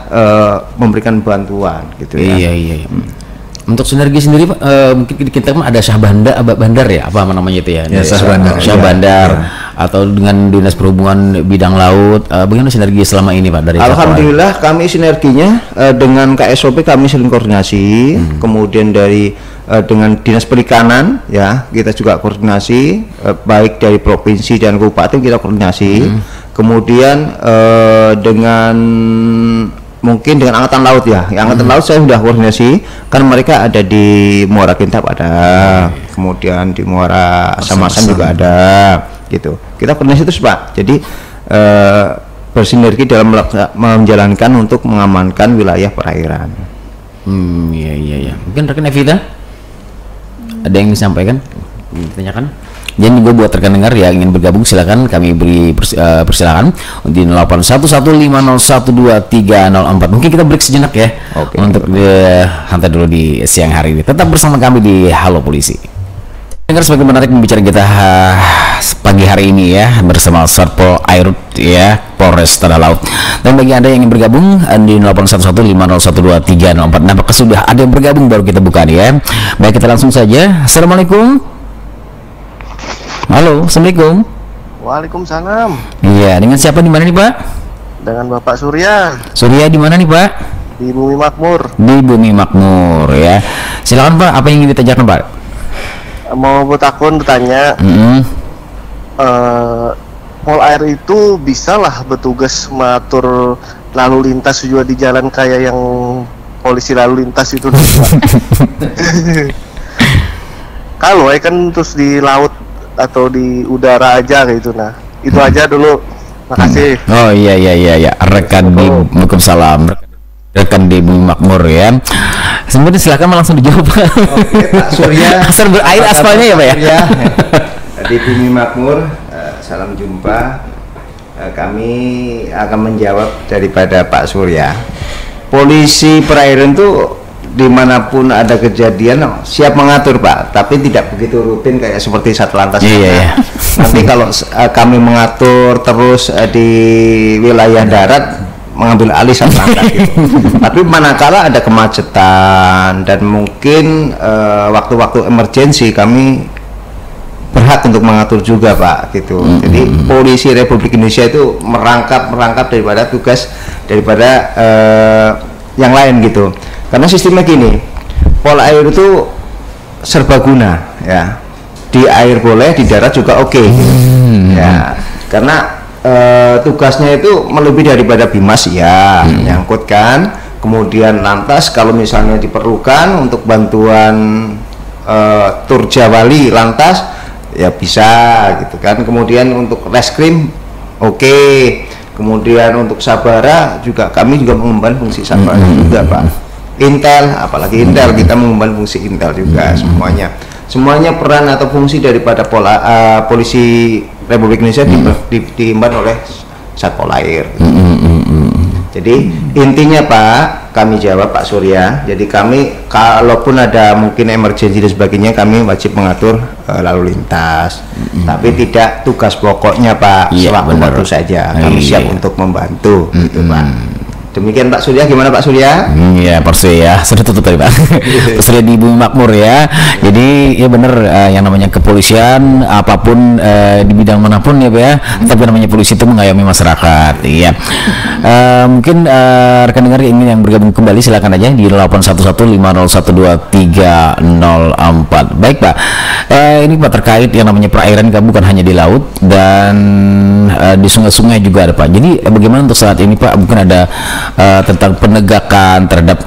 Speaker 2: memberikan bantuan gitu ya. Iya.
Speaker 1: Untuk sinergi sendiri Pak, mungkin kita ada bandar ya, apa namanya itu ya? Syah bandar atau dengan Dinas Perhubungan bidang laut, bagaimana sinergi selama ini Pak dari
Speaker 2: Alhamdulillah kami sinerginya dengan KSOP kami sering koordinasi, kemudian dengan Dinas Perikanan ya kita juga koordinasi, baik dari provinsi dan kabupaten kita koordinasi, kemudian mungkin dengan Angkatan Laut ya. Angkatan Laut saya sudah koordinasi, kan mereka ada di Muara Kintab ada, kemudian di Muara Asam-Asam juga ada gitu. Kita koordinasi terus Pak. Jadi bersinergi dalam menjalankan untuk mengamankan wilayah perairan.
Speaker 1: Iya. Mungkin rekan Evita ada yang disampaikan, ditanyakan? Jadi gue buat rekan dengar ya ingin bergabung, silakan kami beri persilakan di 0811501234. Mungkin kita break sejenak ya, untuk hantar dulu di siang hari ini. Tetap bersama kami di Halo Polisi. Dengar semakin menarik pembicaraan kita pagi hari ini ya bersama Satpol Airut ya Polres Tanah Laut. Dan bagi Anda yang ingin bergabung di 0811501234, apakah sudah ada yang bergabung baru kita buka nih ya. Baik, kita langsung saja. Assalamualaikum. Halo, assalamualaikum.
Speaker 6: Waalaikumsalam.
Speaker 1: Iya, dengan siapa di mana nih Pak?
Speaker 6: Dengan Bapak Surya.
Speaker 1: Surya di mana nih Pak?
Speaker 6: Di Bumi Makmur.
Speaker 1: Di Bumi Makmur ya. Silakan Pak, apa yang ingin ditanyakan Pak?
Speaker 6: Mau bertanya, Pol Air itu bisalah bertugas mengatur lalu lintas juga di jalan kayak yang polisi lalu lintas itu. Kalau kan terus di laut atau di udara aja gitu. Nah, itu aja dulu. Makasih.
Speaker 1: Oh iya, rekan di Waalaikumsalam. Rekan di Bumi Makmur ya. Sebenarnya silakan langsung dijawab.
Speaker 2: Oke, Pak Surya.
Speaker 1: Asal berair aspalnya ya Pak ya.
Speaker 2: Di Bumi Makmur, salam jumpa. Kami akan menjawab daripada Pak Surya. Polisi perairan itu dimanapun ada kejadian siap mengatur Pak, tapi tidak begitu rutin kayak seperti Satlantas.
Speaker 1: Iya.
Speaker 2: Nanti kalau kami mengatur terus di wilayah darat, mengambil alih Satlantas gitu. Tapi manakala ada kemacetan dan mungkin waktu-waktu emergensi, kami berhak untuk mengatur juga Pak gitu. Jadi polisi Republik Indonesia itu merangkap daripada tugas daripada yang lain gitu. Karena sistemnya gini, Pol Air itu serbaguna ya. Di air boleh, di darat juga oke. Ya, karena tugasnya itu melebihi daripada Bimas ya, menyangkut kan. Kemudian lantas kalau misalnya diperlukan untuk bantuan Turjawali lantas ya bisa gitu kan. Kemudian untuk reskrim oke. Kemudian untuk Sabara juga kami juga mengemban fungsi Sabara juga Pak. Intel, apalagi Intel, kita mengemban fungsi Intel juga. Semuanya peran atau fungsi daripada polisi Republik Indonesia diemban oleh Satpol Air. Jadi intinya Pak, kami jawab Pak Surya. Jadi kami kalaupun ada mungkin emergensi dan sebagainya, kami wajib mengatur lalu lintas. Tapi tidak tugas pokoknya Pak, sewaktu-waktu saja. Kami siap untuk membantu, gitu Pak. Demikian Pak Surya, gimana Pak Surya?
Speaker 1: Iya, persis ya, sudah tutup tadi Pak. Surya di Bumi Makmur ya. Jadi ya benar, yang namanya kepolisian apapun di bidang manapun ya Pak ya, tapi namanya polisi itu mengayomi masyarakat. Iya. Mungkin rekan dengar ini yang bergabung kembali silakan aja di 811501234. Baik Pak. Ini Pak terkait yang namanya perairan, bukan hanya di laut dan di sungai-sungai juga ada Pak. Jadi bagaimana untuk saat ini Pak, mungkin ada tentang penegakan terhadap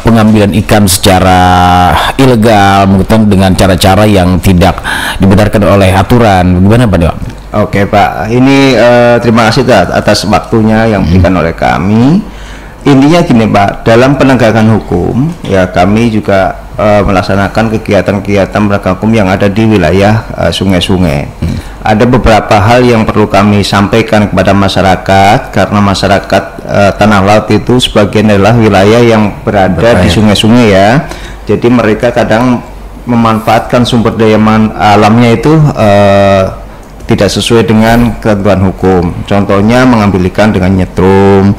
Speaker 1: pengambilan ikan secara ilegal mungkin dengan cara-cara yang tidak dibenarkan oleh aturan. Gimana Pak Dewa?
Speaker 2: Oke Pak, ini terima kasih atas waktunya yang diberikan oleh kami. Intinya gini Pak, dalam penegakan hukum ya kami juga melaksanakan kegiatan-kegiatan penegakan hukum yang ada di wilayah sungai-sungai. Ada beberapa hal yang perlu kami sampaikan kepada masyarakat, karena masyarakat Tanah Laut itu sebagian adalah wilayah yang berada di sungai-sungai ya. Jadi mereka kadang memanfaatkan sumber daya alamnya itu tidak sesuai dengan ketentuan hukum. Contohnya mengambil ikan dengan nyetrum,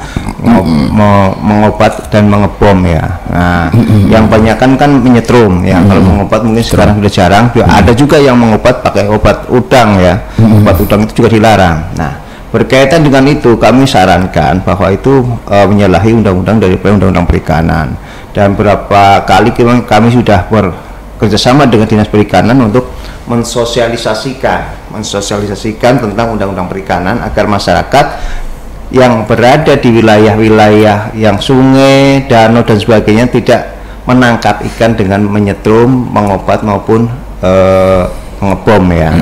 Speaker 2: mengobat dan mengebom ya. Nah, yang banyak kan menyetrum ya. Kalau mengobat mungkin sekarang sudah jarang. Ada juga yang mengobat pakai obat udang ya. Obat udang itu juga dilarang. Nah, berkaitan dengan itu kami sarankan bahwa itu menyalahi undang-undang daripada undang-undang perikanan. Dan beberapa kali kami sudah bekerjasama dengan Dinas Perikanan untuk mensosialisasikan tentang undang-undang perikanan agar masyarakat yang berada di wilayah-wilayah yang sungai, danau dan sebagainya tidak menangkap ikan dengan menyetrum, mengobat maupun mengebom ya.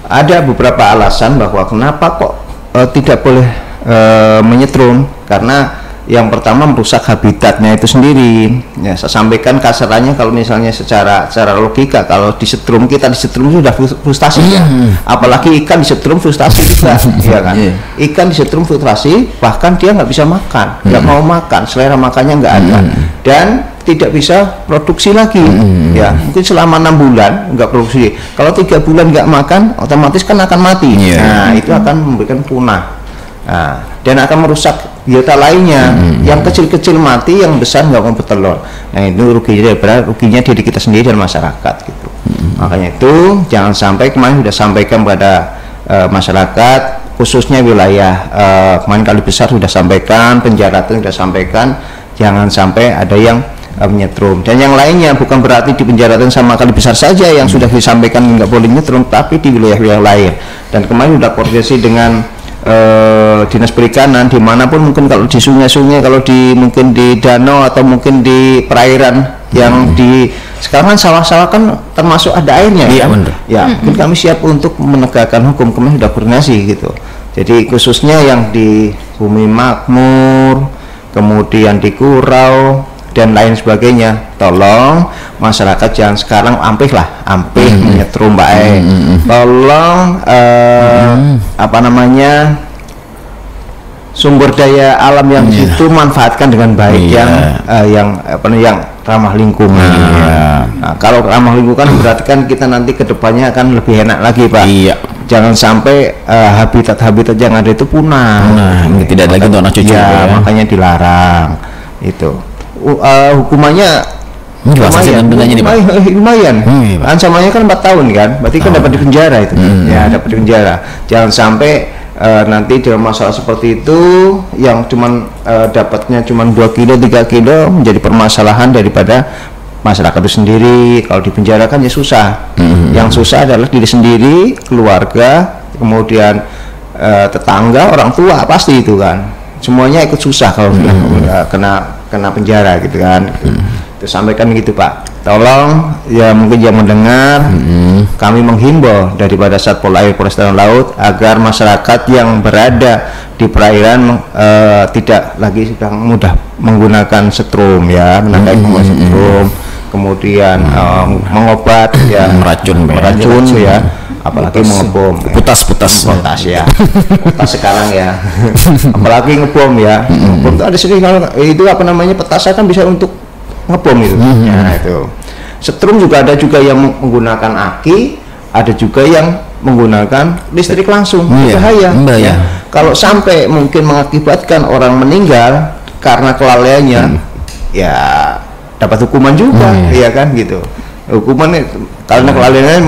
Speaker 2: Ada beberapa alasan bahwa kenapa kok tidak boleh menyetrum, karena yang pertama merusak habitatnya itu sendiri. Ya, saya sampaikan kasarannya kalau misalnya secara logika, kalau disetrum, kita disetrum sudah frustasi ya. Apalagi ikan disetrum frustasi juga, ya kan? Ikan disetrum frustasi, bahkan dia nggak bisa makan, nggak mau makan, selera makannya nggak ada, dan tidak bisa produksi lagi. Ya, mungkin selama 6 bulan nggak produksi. Kalau 3 bulan nggak makan, otomatis kan akan mati. Nah, itu akan memberikan punah. Nah, dan akan merusak biota lainnya. Yang kecil-kecil mati, yang besar nggak mau bertelur. Nah, itu ruginya diri kita sendiri dan masyarakat gitu. Makanya itu jangan sampai, kemarin sudah sampaikan pada masyarakat, khususnya wilayah kemarin Kali Besar sudah sampaikan, penjaratan sudah sampaikan, jangan sampai ada yang menyetrum. Dan yang lainnya bukan berarti di penjaratan sama Kali Besar saja yang sudah disampaikan nggak boleh nyetrum, tapi di wilayah-wilayah lain. Dan kemarin sudah koordinasi dengan Dinas Perikanan, dimanapun mungkin, kalau di sungai-sungai, kalau mungkin di danau atau mungkin di perairan yang di sekarang kan sawah-sawah kan termasuk ada airnya.
Speaker 1: Iya,
Speaker 2: kan?
Speaker 1: benar.
Speaker 2: Ya, mungkin kami siap untuk menegakkan hukum, kami sudah koordinasi gitu. Jadi khususnya yang di Bumi Makmur, kemudian di Kurau dan lain sebagainya, tolong masyarakat jangan sekarang ampih menyetrum baik. Tolong apa namanya, sumber daya alam yang itu manfaatkan dengan baik, yang ramah lingkungan. Nah, kalau ramah lingkungan berarti kan kita nanti kedepannya akan lebih enak lagi, Pak. Jangan sampai habitat-habitat yang ada itu punah.
Speaker 1: Tidak lagi untuk anak cucu.
Speaker 2: Makanya dilarang itu. Hukumannya lumayan. Ancamannya kan 4 tahun kan, berarti kan dapat dipenjara itu. Ya, dapat dipenjara. Jangan sampai nanti dalam masalah seperti itu yang cuman dapatnya cuman 2 kilo 3 kilo menjadi permasalahan daripada masyarakat itu sendiri. Kalau dipenjara kan ya susah. Yang susah adalah diri sendiri, keluarga, kemudian tetangga, orang tua, pasti itu kan. Semuanya ikut susah kalau kena penjara gitu kan. Itu sampaikan gitu, Pak. Tolong ya, mungkin yang mendengar, kami menghimbau daripada Satpol Air Polres Tanah Laut agar masyarakat yang berada di perairan tidak lagi sudah mudah menggunakan setrum ya, menggunakan setrum, kemudian mengobat ya, meracun ya, apalagi mengebom,
Speaker 1: putas
Speaker 2: ya, putas sekarang ya, apalagi ngebom ya, ngebom itu ada sering itu apa namanya, petasan kan bisa untuk ngebom itu. Nah, itu setrum juga ada juga yang menggunakan aki, ada juga yang menggunakan listrik langsung. Bahaya ya. Kalau sampai mungkin mengakibatkan orang meninggal karena kelalaiannya, ya dapat hukuman juga, ya kan gitu. Hukumannya karena kelalaiannya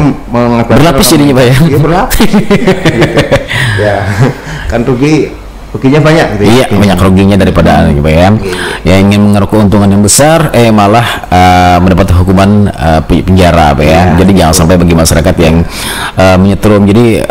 Speaker 1: berlapis jadinya, Pak ya.
Speaker 2: Iya, berlapis. Gitu. Ya, kan ruginya banyak gitu.
Speaker 1: Iya, banyak ruginya daripada gitu ya. Yang ingin mengeruk keuntungan yang besar malah mendapat hukuman penjara, Pak ya. Jadi jangan sampai bagi masyarakat yang menyetrum, jadi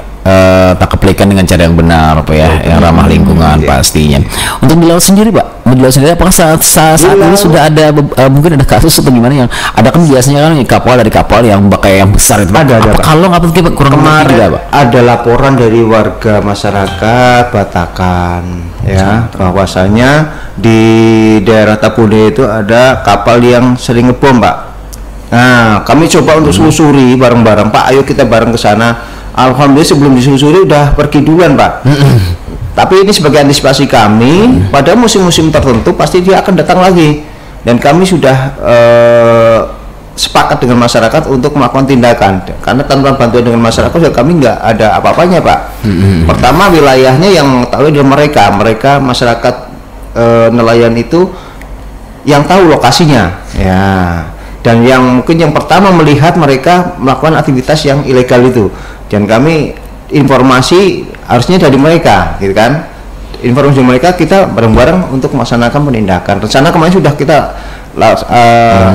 Speaker 1: tangkap ikan dengan cara yang benar, Pak ya, yang ramah lingkungan pastinya. Untuk di laut sendiri, Pak, apakah saat ini sudah ada mungkin ada kasus atau gimana yang ada kan biasanya kan dari kapal yang pakai yang besar itu, Pak.
Speaker 2: Ada, Pak.
Speaker 1: Kalau nggak penting, Pak, kurang
Speaker 2: kemarin
Speaker 1: juga, Pak.
Speaker 2: Ada laporan dari warga masyarakat Batakan ya, bahwasanya di daerah Tapune itu ada kapal yang sering ngebom, Pak. Nah, kami coba untuk selusuri bareng-bareng, Pak. Ayo kita bareng ke sana. Alhamdulillah sebelum disusuri udah pergi duluan, Pak. Tapi ini sebagai antisipasi kami, pada musim-musim tertentu pasti dia akan datang lagi. Dan kami sudah sepakat dengan masyarakat untuk melakukan tindakan. Karena tanpa bantuan dengan masyarakat ya kami nggak ada apa-apanya, Pak. Pertama, wilayahnya yang tahu adalah mereka masyarakat nelayan itu yang tahu lokasinya. Ya. Dan yang mungkin yang pertama melihat mereka melakukan aktivitas yang ilegal itu. Dan kami informasi harusnya dari mereka, gitu kan? Informasi mereka kita bareng-bareng untuk melaksanakan penindakan. Rencana kemarin sudah kita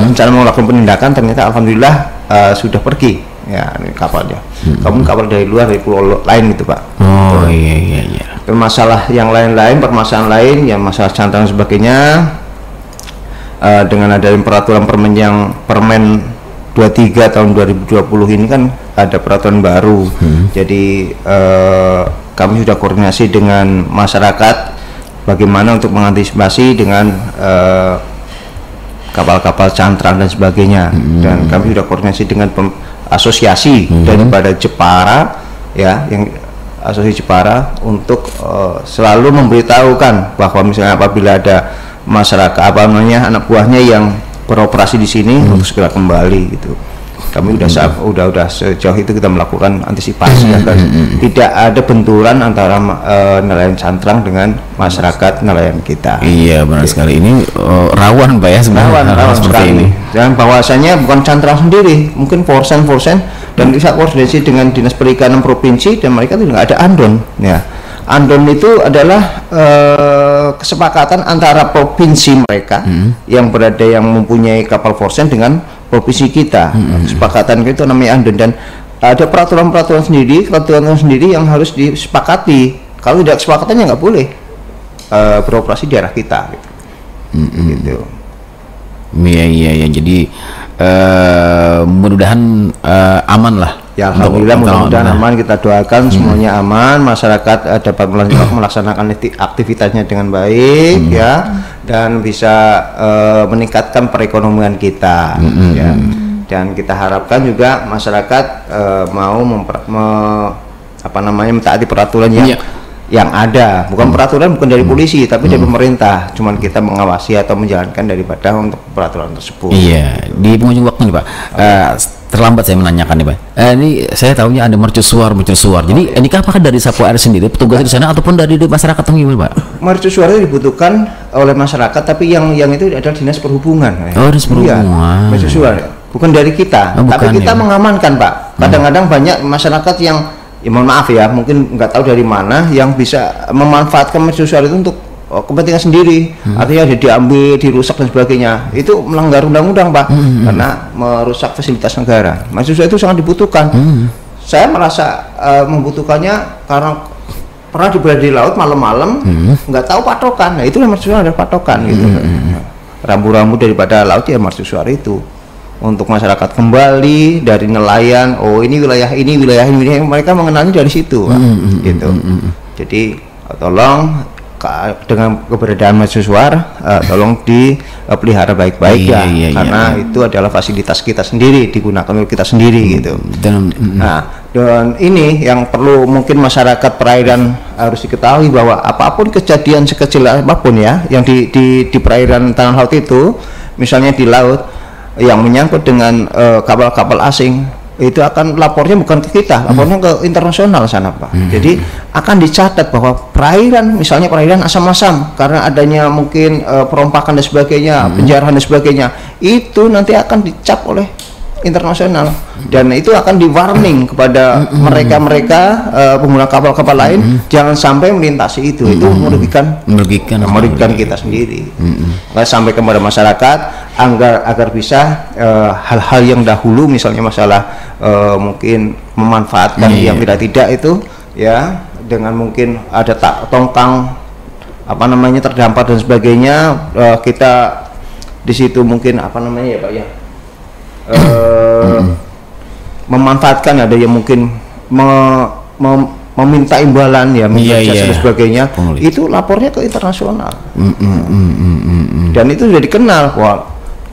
Speaker 2: rencana melakukan penindakan, ternyata alhamdulillah sudah pergi ya kapalnya. Kamu kapal dari luar, dari pulau lain gitu, Pak.
Speaker 1: Oh iya.
Speaker 2: Masalah yang lain-lain, permasalahan lain, yang masalah cantrang dan sebagainya. Dengan adanya peraturan Permen 23 tahun 2020 ini kan ada peraturan baru. Jadi kami sudah koordinasi dengan masyarakat bagaimana untuk mengantisipasi dengan kapal-kapal cantrang dan sebagainya. Dan kami sudah koordinasi dengan asosiasi daripada Jepara ya, yang asosiasi Jepara untuk selalu memberitahukan bahwa misalnya apabila ada masyarakat anak buahnya yang beroperasi di sini untuk segera kembali gitu. Kami udah sejauh itu kita melakukan antisipasi agar tidak ada benturan antara nelayan cantrang dengan masyarakat nelayan kita.
Speaker 1: Iya benar sekali, ini rawan Pak ya sebenarnya
Speaker 2: rawan
Speaker 1: seperti
Speaker 2: sekali.
Speaker 1: ini.
Speaker 2: Dan bahwasanya bukan cantrang sendiri, mungkin forsen dan bisa koordinasi dengan Dinas Perikanan Provinsi, dan mereka tidak ada andon ya. Andon itu adalah kesepakatan antara provinsi mereka yang mempunyai kapal forsen dengan provinsi kita. Kesepakatan itu namanya andon, dan ada peraturan sendiri yang harus disepakati. Kalau tidak kesepakatannya nggak boleh beroperasi di daerah kita gitu. Gitu.
Speaker 1: Iya. Jadi mudah-mudahan aman lah.
Speaker 2: Ya alhamdulillah, mudah-mudahan aman, kita doakan semuanya aman, masyarakat dapat melaksanakan aktivitasnya dengan baik ya, dan bisa meningkatkan perekonomian kita ya. Dan kita harapkan juga masyarakat mau mentaati peraturan yang ada, bukan peraturan bukan dari polisi tapi dari pemerintah, cuman kita mengawasi atau menjalankan daripada untuk peraturan tersebut.
Speaker 1: Iya, di penghujung waktu nih Pak, terlambat saya menanyakan nih Pak. Ini saya tahunya ada mercusuar. Jadi ini apakah dari Sapo Air sendiri petugas di sana ataupun dari masyarakat atau gimana Pak?
Speaker 2: Mercusuar itu dibutuhkan oleh masyarakat, tapi yang itu adalah Dinas Perhubungan.
Speaker 1: Oh, Dinas Perhubungan.
Speaker 2: Iya, mercusuar bukan dari kita, tapi kita mengamankan Pak. Kadang-kadang banyak masyarakat yang mohon maaf ya, mungkin nggak tahu dari mana yang bisa memanfaatkan mercusuar itu untuk kepentingan sendiri, artinya diambil, dirusak dan sebagainya. Itu melanggar undang-undang Pak, karena merusak fasilitas negara. Mercusuar itu sangat dibutuhkan. Saya merasa membutuhkannya karena pernah berada di laut malam-malam, nggak tahu patokan. Nah itulah mercusuar adalah patokan gitu. Rambu-rambu daripada laut ya mercusuar itu. Untuk masyarakat kembali dari nelayan, ini wilayah ini, mereka mengenalnya dari situ, gitu. Jadi tolong dengan keberadaan mercusuar, tolong dipelihara baik-baik karena itu adalah fasilitas kita sendiri, digunakan oleh kita sendiri gitu. Dan ini yang perlu mungkin masyarakat perairan harus diketahui, bahwa apapun kejadian sekecil apapun ya, yang di perairan tanah laut itu, misalnya di laut yang menyangkut dengan kapal-kapal asing, itu akan lapornya bukan ke kita, lapornya ke internasional sana Pak. Jadi akan dicatat bahwa misalnya perairan asam-asam karena adanya mungkin perompakan dan sebagainya, penjarahan dan sebagainya, itu nanti akan dicap oleh internasional, dan itu akan di-warning kepada mereka pengguna kapal-kapal lain jangan sampai melintasi itu merugikan kita sendiri. Sampai kepada masyarakat agar bisa hal-hal yang dahulu misalnya masalah mungkin memanfaatkan yang tidak itu ya, dengan mungkin ada tongkang terdampar dan sebagainya, kita di situ mungkin ya Pak ya, memanfaatkan, ada yang mungkin meminta imbalan ya, dan sebagainya, itu lapornya ke internasional. Dan itu sudah dikenal,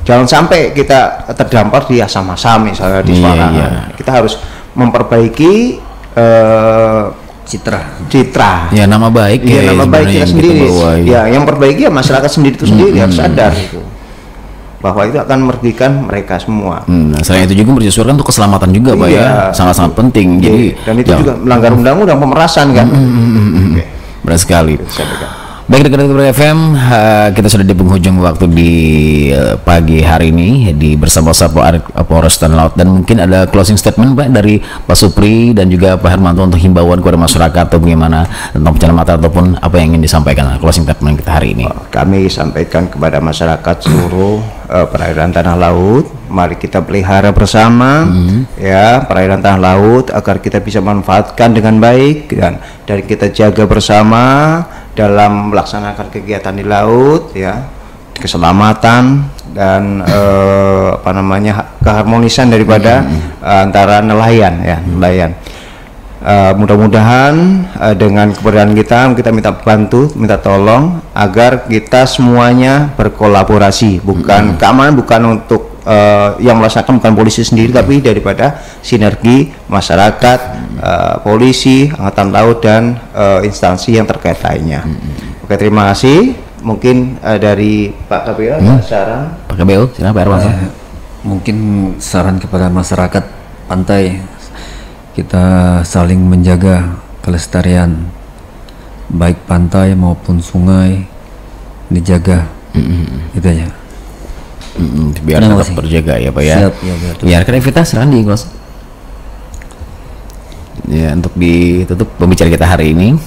Speaker 2: jangan sampai kita terdampar di asam-asam misalnya di Semarang. Kita harus memperbaiki citra
Speaker 1: ya, nama baik
Speaker 2: kita sendiri ya, yang perbaiki ya masyarakat sendiri itu sendiri harus sadar itu, bahwa itu akan merugikan mereka semua.
Speaker 1: Selain itu juga mercusuar kan untuk keselamatan juga Pak ya, sangat-sangat penting. Jadi
Speaker 2: dan itu juga melanggar undang-undang pemerasan kan.
Speaker 1: Benar sekali. Baik, rekan-rekan FM, kita sudah di penghujung waktu di pagi hari ini bersama Sapo Air Polres Tanah Laut, dan mungkin ada closing statement Pak dari Pak Supri dan juga Pak Hermanto untuk himbauan kepada masyarakat atau bagaimana tentang penyelamatan ataupun apa yang ingin disampaikan closing statement kita hari ini.
Speaker 2: Kami sampaikan kepada masyarakat seluruh perairan tanah laut, mari kita pelihara bersama ya perairan tanah laut agar kita bisa manfaatkan dengan baik, dan kita jaga bersama dalam melaksanakan kegiatan di laut ya, keselamatan dan keharmonisan daripada antara nelayan. Mudah-mudahan dengan keberadaan kita minta bantu, minta tolong agar kita semuanya berkolaborasi. Bukan keamanan, bukan untuk yang melaksanakan bukan polisi sendiri, tapi daripada sinergi masyarakat, polisi, angkatan laut dan instansi yang terkait lainnya. Oke, terima kasih. Mungkin dari Pak KBO ada saran.
Speaker 1: Pak KBO, silakan Pak Erwan.
Speaker 3: Mungkin saran kepada masyarakat pantai, kita saling menjaga kelestarian baik pantai maupun sungai, dijaga. Gitu ya.
Speaker 1: Biar tetap terjaga ya Pak ya.
Speaker 3: Siap, ya,
Speaker 1: ya kreativitas silakan di close. Ya, untuk ditutup pembicaraan kita hari ini.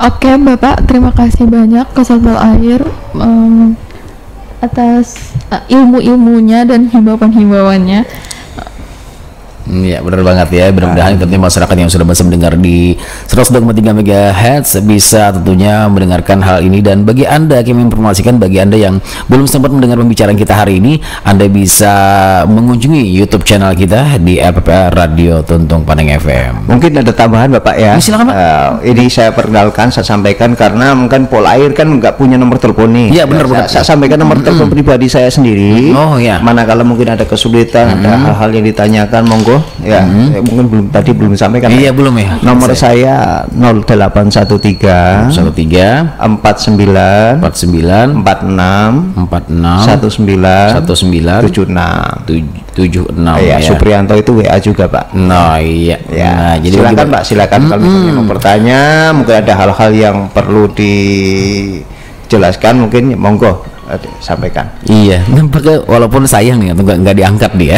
Speaker 4: Oke Bapak, terima kasih banyak ke Satpol Air atas ilmu-ilmunya dan himbauan-himbauannya.
Speaker 1: Ya benar banget ya, mudah-mudahan tentunya masyarakat yang sudah bisa mendengar di 102,3 MHz bisa tentunya mendengarkan hal ini. Dan bagi Anda yang menginformasikan, bagi Anda yang belum sempat mendengar pembicaraan kita hari ini, Anda bisa mengunjungi YouTube channel kita di RPPA Radio Tuntung Paneng FM.
Speaker 2: Mungkin ada tambahan Bapak ya.
Speaker 1: Silakan Pak.
Speaker 2: Ini saya perkenalkan, saya sampaikan karena mungkin Pol Air kan nggak punya nomor telepon nih.
Speaker 1: Iya benar benar.
Speaker 2: Saya sampaikan nomor telepon pribadi saya sendiri.
Speaker 1: Oh ya.
Speaker 2: Manakala mungkin ada kesulitan, ada hal-hal yang ditanyakan, monggo. Ya, mungkin belum disampaikan.
Speaker 1: Iya belum ya.
Speaker 2: Nomor saya 0813
Speaker 1: 49
Speaker 2: 49
Speaker 1: 46
Speaker 2: 19
Speaker 1: 76 76
Speaker 2: ya, Suprianto itu WA juga Pak.
Speaker 1: Nah iya
Speaker 2: Ya,
Speaker 1: nah, jadi
Speaker 2: silakan Pak, silakan kalau misalnya mau bertanya, mungkin ada hal-hal yang perlu dijelaskan, mungkin monggo sampaikan.
Speaker 1: Iya, nampaknya walaupun sayang nih nggak diangkat dia.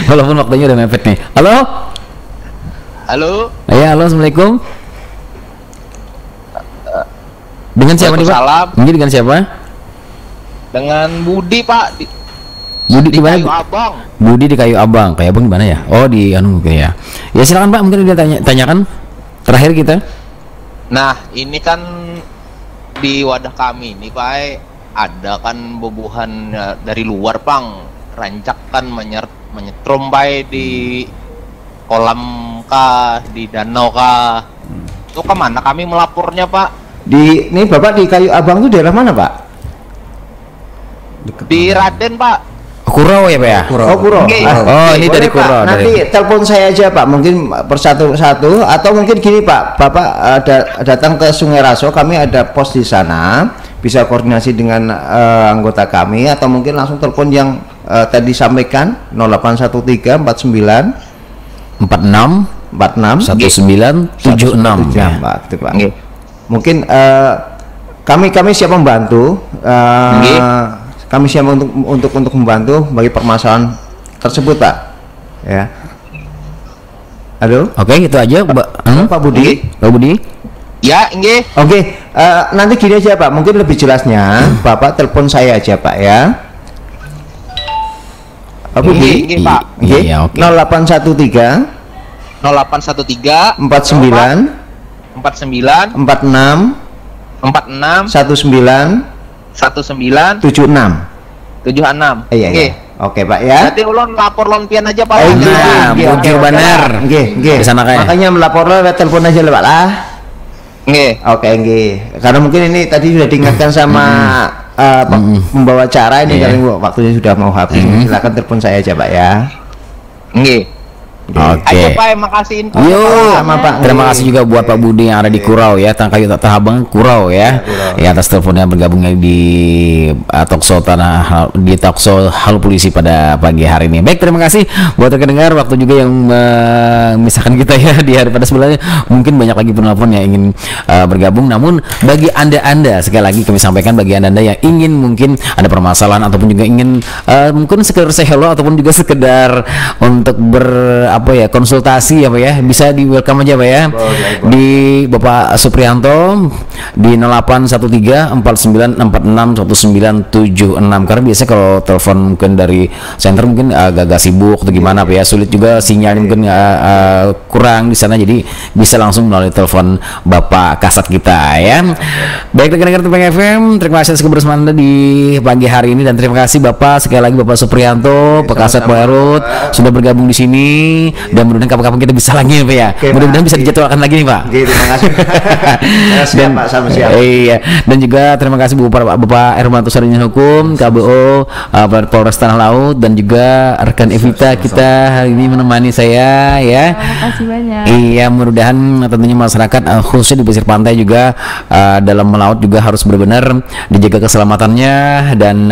Speaker 1: Walaupun waktunya udah mepet nih. Halo.
Speaker 7: Halo.
Speaker 1: Ya, halo, assalamualaikum. Dengan siapa nih Pak?
Speaker 7: Waalaikumsalam.
Speaker 1: Ini dengan siapa?
Speaker 7: Dengan Budi Pak.
Speaker 1: Budi di mana?
Speaker 7: Kayu Abang.
Speaker 1: Budi di Kayu Abang. Kayu Abang di mana ya? Oh di anu mungkin ya. Ya silakan Pak, mungkin dia tanyakan terakhir kita.
Speaker 7: Nah ini kan di wadah kami ini Pak, ada kan bubuhan dari luar Pang, rancak kan menyetrum Pak di kolam kah, di danau kah. Itu kemana kami melapornya Pak?
Speaker 2: Ini Bapak di Kayu Abang itu daerah mana Pak?
Speaker 7: Di Raden Pak.
Speaker 1: Kurau ya Pak ya?
Speaker 2: Oh Kurau.
Speaker 1: Oh ini dari
Speaker 2: Pak,
Speaker 1: Kurau.
Speaker 2: nanti telepon saya aja Pak, mungkin persatu-satu, atau mungkin gini Pak, Bapak datang ke Sungai Raso, kami ada pos di sana, bisa koordinasi dengan anggota kami, atau mungkin langsung telepon yang tadi sampaikan 0813 49
Speaker 1: 46 19 76
Speaker 2: ya Pak, gitu Pak. Mungkin kami siap membantu. Kami siap untuk membantu bagi permasalahan tersebut Pak. Ya. Halo.
Speaker 1: Oke, itu aja
Speaker 2: Pak Budi.
Speaker 1: Pak Budi.
Speaker 7: Ya, nggih.
Speaker 2: Oke, nanti gini aja Pak, mungkin lebih jelasnya Bapak telepon saya aja Pak ya. Pak Budi.
Speaker 7: Nggih, Pak.
Speaker 2: Oke.
Speaker 1: Iya, oke.
Speaker 2: 0813
Speaker 7: 0813
Speaker 2: 49
Speaker 7: 49
Speaker 2: 46
Speaker 7: 46
Speaker 2: 19
Speaker 7: 19
Speaker 2: 76.
Speaker 7: 76.
Speaker 2: Iya. Oke Pak ya.
Speaker 7: Berarti ulun lapor lon pian aja Pak.
Speaker 1: Nah, bujur benar.
Speaker 2: Nggih.
Speaker 1: Kesana kayak.
Speaker 2: Makanya melapor lewat telepon aja Pak lah.
Speaker 7: Nggih.
Speaker 2: Oke, nggih. Karena mungkin ini tadi sudah diingatkan sama pembawa acara ini, karena waktunya sudah mau habis. Silakan telepon saya aja Pak ya.
Speaker 7: Nggih.
Speaker 1: Oke.
Speaker 7: Ayo Pak, makasih info.
Speaker 2: Sama Pak.
Speaker 1: Terima kasih juga buat Pak Budi yang ada di Kurau ya, Kayu Abang Kurau ya. Ya atas teleponnya bergabungnya di Talkshow di Talkshow Halo Polisi pada pagi hari ini. Baik, terima kasih buat pendengar, waktu juga yang memisahkan kita ya di hari pada sebelumnya. Mungkin banyak lagi penelpon yang ingin bergabung, namun bagi Anda sekali lagi kami sampaikan, bagi Anda yang ingin mungkin ada permasalahan ataupun juga ingin mungkin sekedar say hello ataupun juga sekedar untuk apa ya, konsultasi ya Pak ya, bisa di welcome aja Pak ya. Di Bapak Suprianto di 081349461976, karena biasanya kalau telepon mungkin dari center mungkin agak sibuk atau gimana Pak ya, sulit juga sinyal mungkin kurang di sana, jadi bisa langsung melalui telepon Bapak Kasat kita ya. Baik rekan-rekan Tebang FM, terima kasih atas kebersamaan Anda di pagi hari ini, dan terima kasih Bapak sekali lagi Bapak Suprianto, Pak Kasat Poerut sudah bergabung di sini, dan mudah-mudahan kapan-kapan kita bisa lagi nih Pak ya. Mudah-mudahan bisa dijadwalkan lagi nih Pak.
Speaker 2: Terima kasih.
Speaker 1: Dan
Speaker 2: Pak, sama siap.
Speaker 1: Iya, dan juga terima kasih Bapak Hermanto Sarjana Hukum KBO Polres Tanah Laut, dan juga rekan Evita kita hari ini menemani saya ya.
Speaker 4: Terima kasih banyak.
Speaker 1: Iya, mudah-mudahan tentunya masyarakat khususnya di pesisir pantai juga dalam melaut juga harus benar-benar dijaga keselamatannya, dan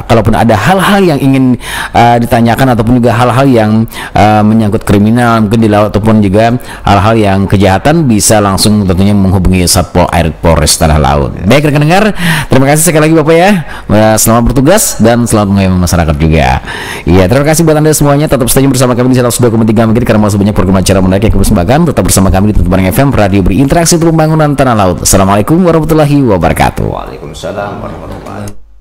Speaker 1: kalaupun ada hal-hal yang ingin ditanyakan ataupun juga hal-hal yang menyangkut kriminal mungkin di laut ataupun juga hal-hal yang kejahatan, bisa langsung tentunya menghubungi Satpol Air Polres Tanah Laut. Baik rekan dengar, terima kasih sekali lagi Bapak ya. Selamat bertugas dan selamat mengayomi masyarakat juga. Iya, terima kasih buat Anda semuanya. Tetap stay bersama kami di 102,3 MHz karena masih banyak program acara menarik yang kami persembahkan. Tetap bersama kami di Tebang FM, radio berinteraksi untuk pembangunan Tanah Laut. Assalamualaikum warahmatullahi wabarakatuh.
Speaker 2: Waalaikumsalam warahmatullahi wabarakatuh.